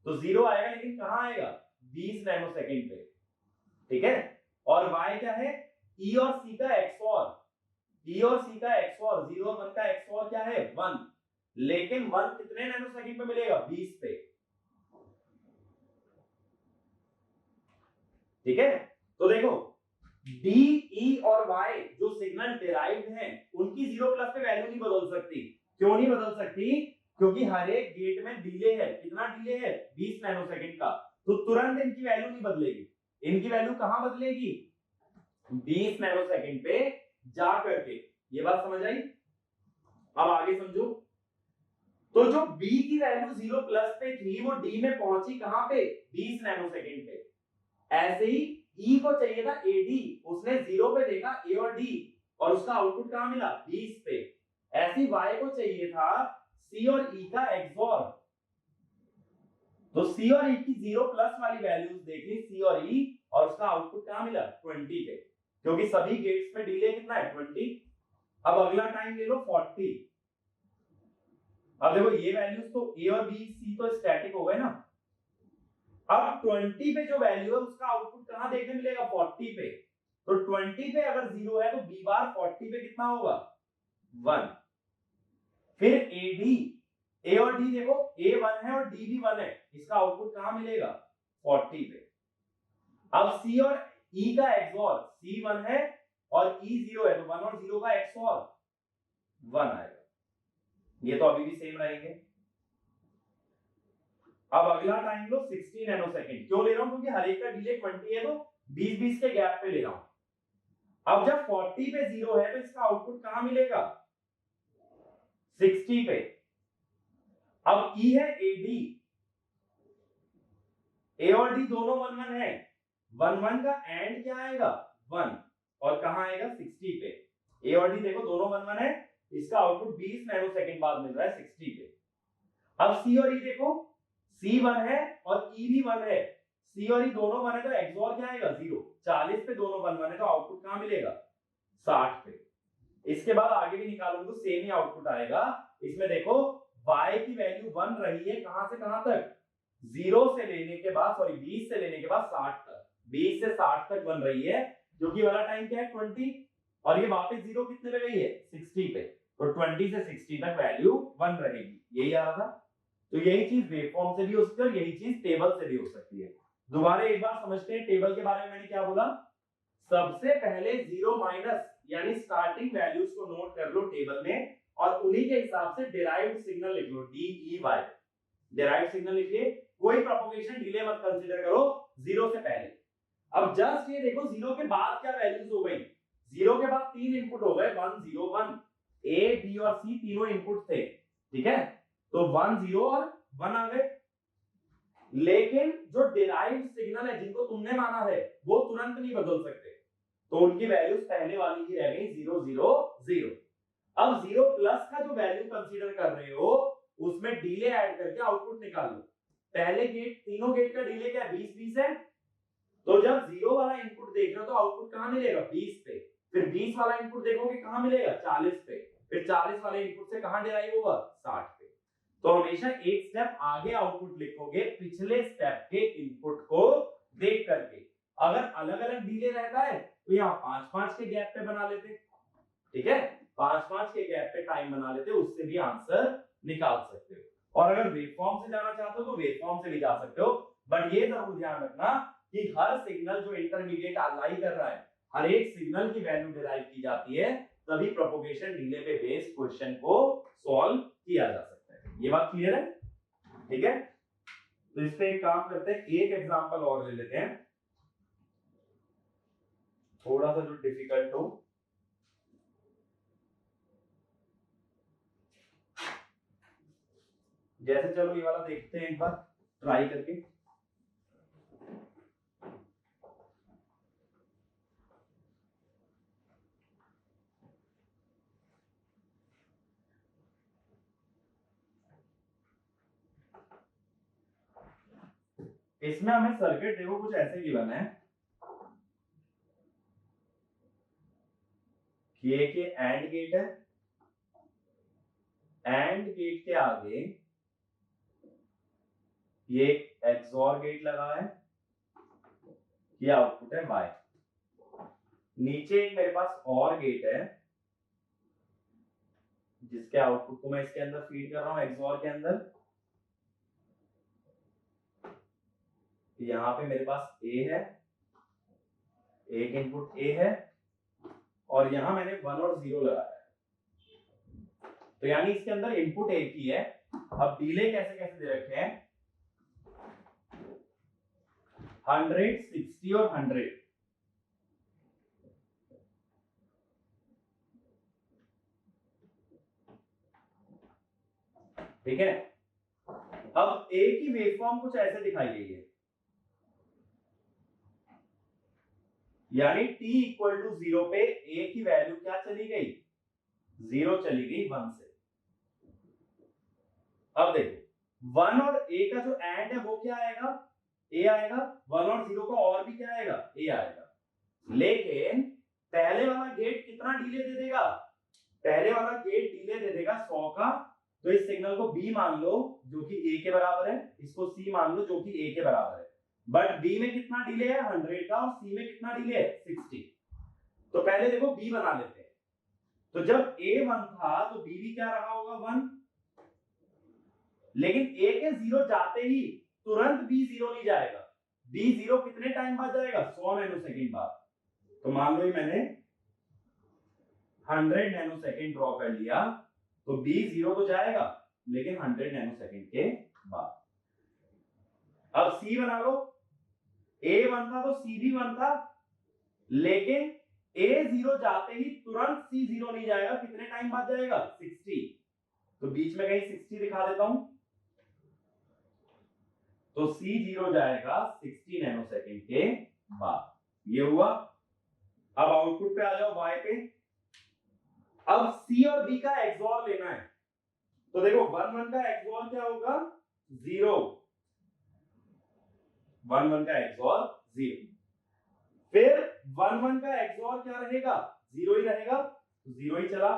तो 0 आएगा लेकिन कहां आएगा 20 नैनोसेकंड पे। ठीक है, और y क्या है, ई और सी का एक्सओर, ई और सी का एक्सओर, 0 और 1 का एक्सओर क्या है 1, लेकिन 1 कितने नैनोसेकंड पे मिलेगा 20 पे। ठीक है, तो देखो D, E और Y जो सिग्नल डिराइव्ड हैं उनकी 0 प्लस पे वैल्यू नहीं बदल सकती। क्यों नहीं बदल सकती, क्योंकि हर एक गेट में डिले है, कितना डिले है 20 नैनोसेकंड का, तो तुरंत इनकी वैल्यू नहीं बदलेगी। इनकी वैल्यू कहां बदलेगी 20 नैनोसेकंड पे जा करके। ये बात समझ आई, अब आगे समझो। तो जो B की वैल्यू 0 प्लस पे थी वो D में पहुंची कहां पे 20 नैनोसेकंड पे। ऐसे ही E को चाहिए था AD, उसने 0 पे देखा A और D और उसका आउटपुट कहां मिला 20 पे। ऐसे ही Y को चाहिए था C और E का XOR, तो C और E की 0 प्लस वाली वैल्यूज देखी C और E और उसका आउटपुट कहां मिला 20 पे, क्योंकि सभी गेट्स में डिले कितना है 20। अब अगला टाइम ले लो 40। अब देखो ये वैल्यूज तो A और B C तो स्टैटिक हो गए ना, अब 20 पे जो वैल्यू है उसका आउटपुट कहां देखने मिलेगा 40 पे, तो 20 पे अगर 0 है तो B बार 40 पे कितना होगा 1। फिर AD, A और D देखो A 1 है और D भी 1 है, इसका आउटपुट कहां मिलेगा 40 पे। अब C और E का XOR, C 1 है और E 0 है, तो 1 और 0 का XOR 1 आएगा। ये तो अभी भी सेम रहेंगे। अब अगला टाइम लो 60 नैनोसेकंड, क्यों ले रहा हूं क्योंकि हर एक का डिले 20 है, तो 20-20 के गैप पे ले रहा हूं। अब जब 40 पे 0 है तो इसका आउटपुट कहां मिलेगा 60 पे। अब E है AD, A और D दोनों 1 1 है, 1 1 का एंड क्या आएगा 1 और कहां आएगा 60 पे। A और D देखो दोनों 1 1 है, इसका आउटपुट 20 नैनोसेकंड बाद मिल रहा है 60 पे। अब C और E देखो C 1 है और E भी 1 है, C और E दोनों 1 है तो XOR क्या आएगा 0। 40 पे दोनों 1 1 है तो आउटपुट कहां मिलेगा 60 पे। इसके बाद आगे भी निकालोगे तो सेम ही आउटपुट आएगा। इसमें देखो Y की वैल्यू 1 रही है कहां से कहां तक जीरो से लेने के बाद, सॉरी 20 से लेने के बाद 60 तक, 20 से 60 तक बन रही है, जो कि वाला टाइम क्या है 20, और ये वापस जीरो कितने पे गई है 60 पे, तो 20 से 60 तक वैल्यू 1 रहेगी, यही आ रहा था। तो यही चीज वेवफॉर्म से भी हो सकती है और यही चीज टेबल से भी हो सकती है। दोबारा एक बार समझते हैं टेबल के बारे में, मैंने क्या बोला, सबसे पहले जीरो माइनस यानी स्टार्टिंग वैल्यूज को नोट कर लो टेबल में, और उन्हीं के हिसाब से डिराइव्ड सिग्नल लिख लो, D E Y, derived signal लिखिए, कोई प्रोपगेशन डिले मत कंसीडर करो जीरो से पहले। अब जस्ट ये देखो जीरो के बाद क्या वैल्यूज हो गई, जीरो के बाद 3 इनपुट हो गए 1 0 1, ए बी और सी तीनों इनपुट थे, ठीक है, तो 1 0 और 1 आ गए। लेकिन जो डिराइव्ड सिग्नल है जिनको तुमने माना है वो तुरंत नहीं बदल सकते, तो उनकी वैल्यूज पहले वाली ही रह गई 0 0 0। अब 0 प्लस का जो वैल्यू कंसीडर कर रहे हो उसमें डिले ऐड करके आउटपुट निकाल लो। पहले गेट, तीनों गेट का डिले क्या 20 20 है, तो जब 0 वाला इनपुट देख रहे हो तो आउटपुट कहां मिलेगा 20 पे, फिर 20 वाला इनपुट देखोगे कहां मिलेगा 40 पे, फिर 40 वाले इनपुट से कहां डिराइव होगा 60 पे। तो हमेशा एक स्टेप आगे आउटपुट लिखोगे पिछले स्टेप के इनपुट को देख करके। अगर अलग अलग डिले रहता है तो यहाँ 5-5 के गैप पे बना लेते, ठीक है, 5-5 के गैप पे टाइम बना लेते, उससे भी आंसर निकाल सकते हो। और अगर वेवफॉर्म से जाना चाहते हो तो वेवफॉर्म से भी जा सकते हो, बट ये जरूर ध्यान रखना कि हर सिग्नल जो इंटरमीडिएट अलाई कर रहा है, हर एक सिग्नल की वैल्यू डिराइव की जाती है, तभी प्रोपगेशन डिले पे बेस्ड क्वेश्चन को सॉल्व किया जा सकता है। ये बात क्लियर है, ठीक है। तो इस पे एक काम करते हैं, एक एग्जांपल और ले लेते हैं, थोड़ा सा जो डिफिकल्ट हो। जैसे चलो ये वाला देखते हैं एक बार ट्राई करके। इसमें हमें सर्किट देखो कुछ ऐसे गिवन है कि एक ये एंड गेट है, एंड गेट के आगे ये एक्सॉर गेट लगा है, ये आउटपुट है y, नीचे एक मेरे पास और गेट है जिसके आउटपुट को मैं इसके अंदर फीड कर रहा हूं एक्सॉर के अंदर, यहाँ पे मेरे पास a है, एक इनपुट a है, और यहां मैंने 1 और 0 लगाया है, तो यानी इसके अंदर इनपुट एक ही है। अब डिले कैसे कैसे दे रखे हैं 100 60 और 100, ठीक है। अब a की वेवफॉर्म कुछ ऐसे दिखाई गई है, यानी t इक्वल टू 0 पे a की वैल्यू क्या चली गई 0 चली गई 1 से। अब देखो 1 और a का जो एंड है वो क्या आएगा a आएगा, 1 और 0 का और भी क्या आएगा a आएगा, लेकिन पहले वाला गेट कितना डिले दे देगा, पहले वाला गेट डिले दे देगा 100 का, तो इस सिग्नल को b मान लो जो कि a के बराबर है, इसको c मान लो जो कि a के बराबर है, बट b में कितना डिले है 100 का और c में कितना डिले है 60। तो पहले देखो b बना लेते हैं, तो जब a 1 था तो b भी क्या रहा होगा 1, लेकिन a के 0 जाते ही तुरंत b 0 नहीं जाएगा, b 0 कितने टाइम बाद जाएगा 100 नैनोसेकंड बाद। तो मान लो मैंने 100 नैनोसेकंड ड्रॉ कर लिया, तो b 0 तो जाएगा लेकिन 100 नैनोसेकंड के बाद। अब c बना लो, a 1 था तो c भी 1 था, लेकिन a 0 जाते ही तुरंत c 0 नहीं जाएगा, कितने टाइम बाद जाएगा 60, तो बीच में कहीं 60 दिखा देता हूं, तो c 0 जाएगा 60 नैनोसेकंड के बाद, ये हुआ। अब आउटपुट पे आ जाओ y पे, अब c और b का एक्सओर लेना है, तो देखो 1 1 का एक्सओर क्या होगा 0, 1 1 का एक्सओर 0, फिर 1 1 का एक्सओर क्या रहेगा 0 ही रहेगा, तो 0 ही चला,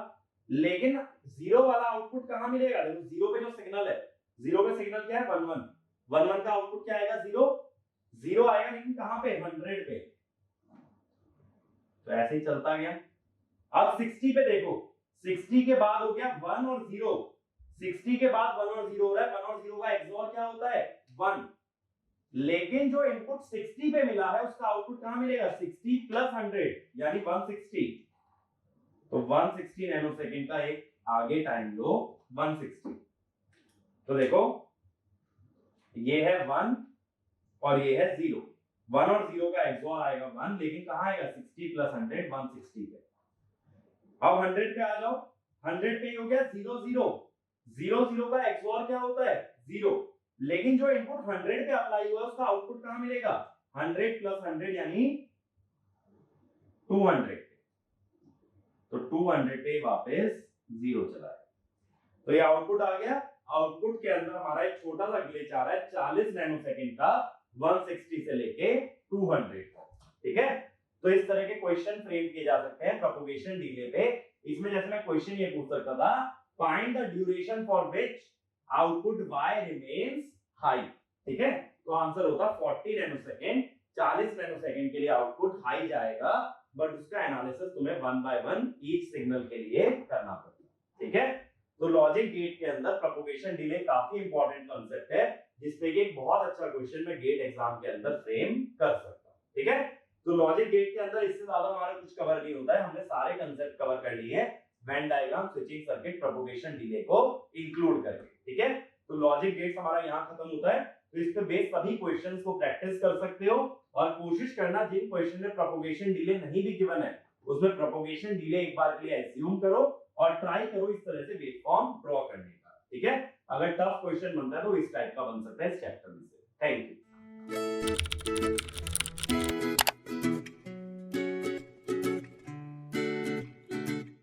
लेकिन 0 वाला आउटपुट कहां मिलेगा, देखो 0 पे जो सिग्नल है, 0 पे सिग्नल क्या है 1 1, 1 का आउटपुट क्या आएगा 0 0 आएगा, लेकिन कहां पे 100 पे। तो ऐसे ही चलता गया। अब 60 पे देखो, 60 के बाद हो गया 1 और 0, 60 के बाद 1 और 0 हो रहा है, 1 और 0 का XOR क्या होता है 1, लेकिन जो इनपुट 60 पे मिला है उसका आउटपुट कहां मिलेगा 60 प्लस 100 यानी 160। तो 160 नैनोसेकंड का एक आगे टाइम लो 160। तो देखो ये है 1 और ये है 0, 1 और 0 का XOR आएगा 1, लेकिन कहां आएगा 60 प्लस 100 160 पे। अब 100 पे आ जाओ, 100 पे हो गया 0 0 0 0 का XOR क्या होता है 0, लेकिन जो इनपुट 100 पे अप्लाई हुआ है उसका आउटपुट कहां मिलेगा 100 प्लस 100 यानी 200। तो 200 पे वापस 0 चला है। तो ये आउटपुट आ गया। आउटपुट के अंदर हमारा एक छोटा सा ग्लिच आ रहा है 40 नैनोसेकंड का 160 से लेके 200 तक, ठीक है। तो इस तरह के क्वेश्चन फ्रेम किए जा सकते हैं प्रोपगेशन डिले पे। इसमें जैसे मैं क्वेश्चन ये पूछ सकता था, find the duration for which output y remains high, ठीक है। तो आंसर होता 40 नैनोसेकंड, 40 नैनोसेकंड के लिए आउटपुट हाई जाएगा, बट उसका एनालिसिस तुम्हें 1 बाय 1 ईच सिग्नल के लिए करना पड़ेगा, ठीक है। तो लॉजिक गेट के अंदर प्रोपगेशन डिले काफी इंपॉर्टेंट कांसेप्ट है, जिसपे कि एक बहुत अच्छा क्वेश्चन मैं गेट एग्जाम के अंदर फ्रेम कर सकता हूं, ठीक है। तो लॉजिक गेट के अंदर इससे ज्यादा हमारा कुछ कवर नहीं होता है, हमने सारे कांसेप्ट कवर कर लिए हैं Venn diagram, switching circuit, propagation delay को इंक्लूड करके, ठीक है। तो लॉजिक गेट हमारा यहाँ खत्म होता है। तो इस पे बेस सभी क्वेश्चंस को प्रैक्टिस कर सकते हो, और कोशिश करना जिन क्वेश्चन में प्रोपगेशन डिले नहीं भी गिवन है उसमें प्रोपगेशन डिले एक बार के लिए एज्यूम करो और ट्राई करो इस तरह से वेवफॉर्म ड्रॉ करने का, ठीक है। अगर टफ क्वेश्चन बनता है तो इस टाइप का बन सकता है इस चैप्टर में से। Thank you.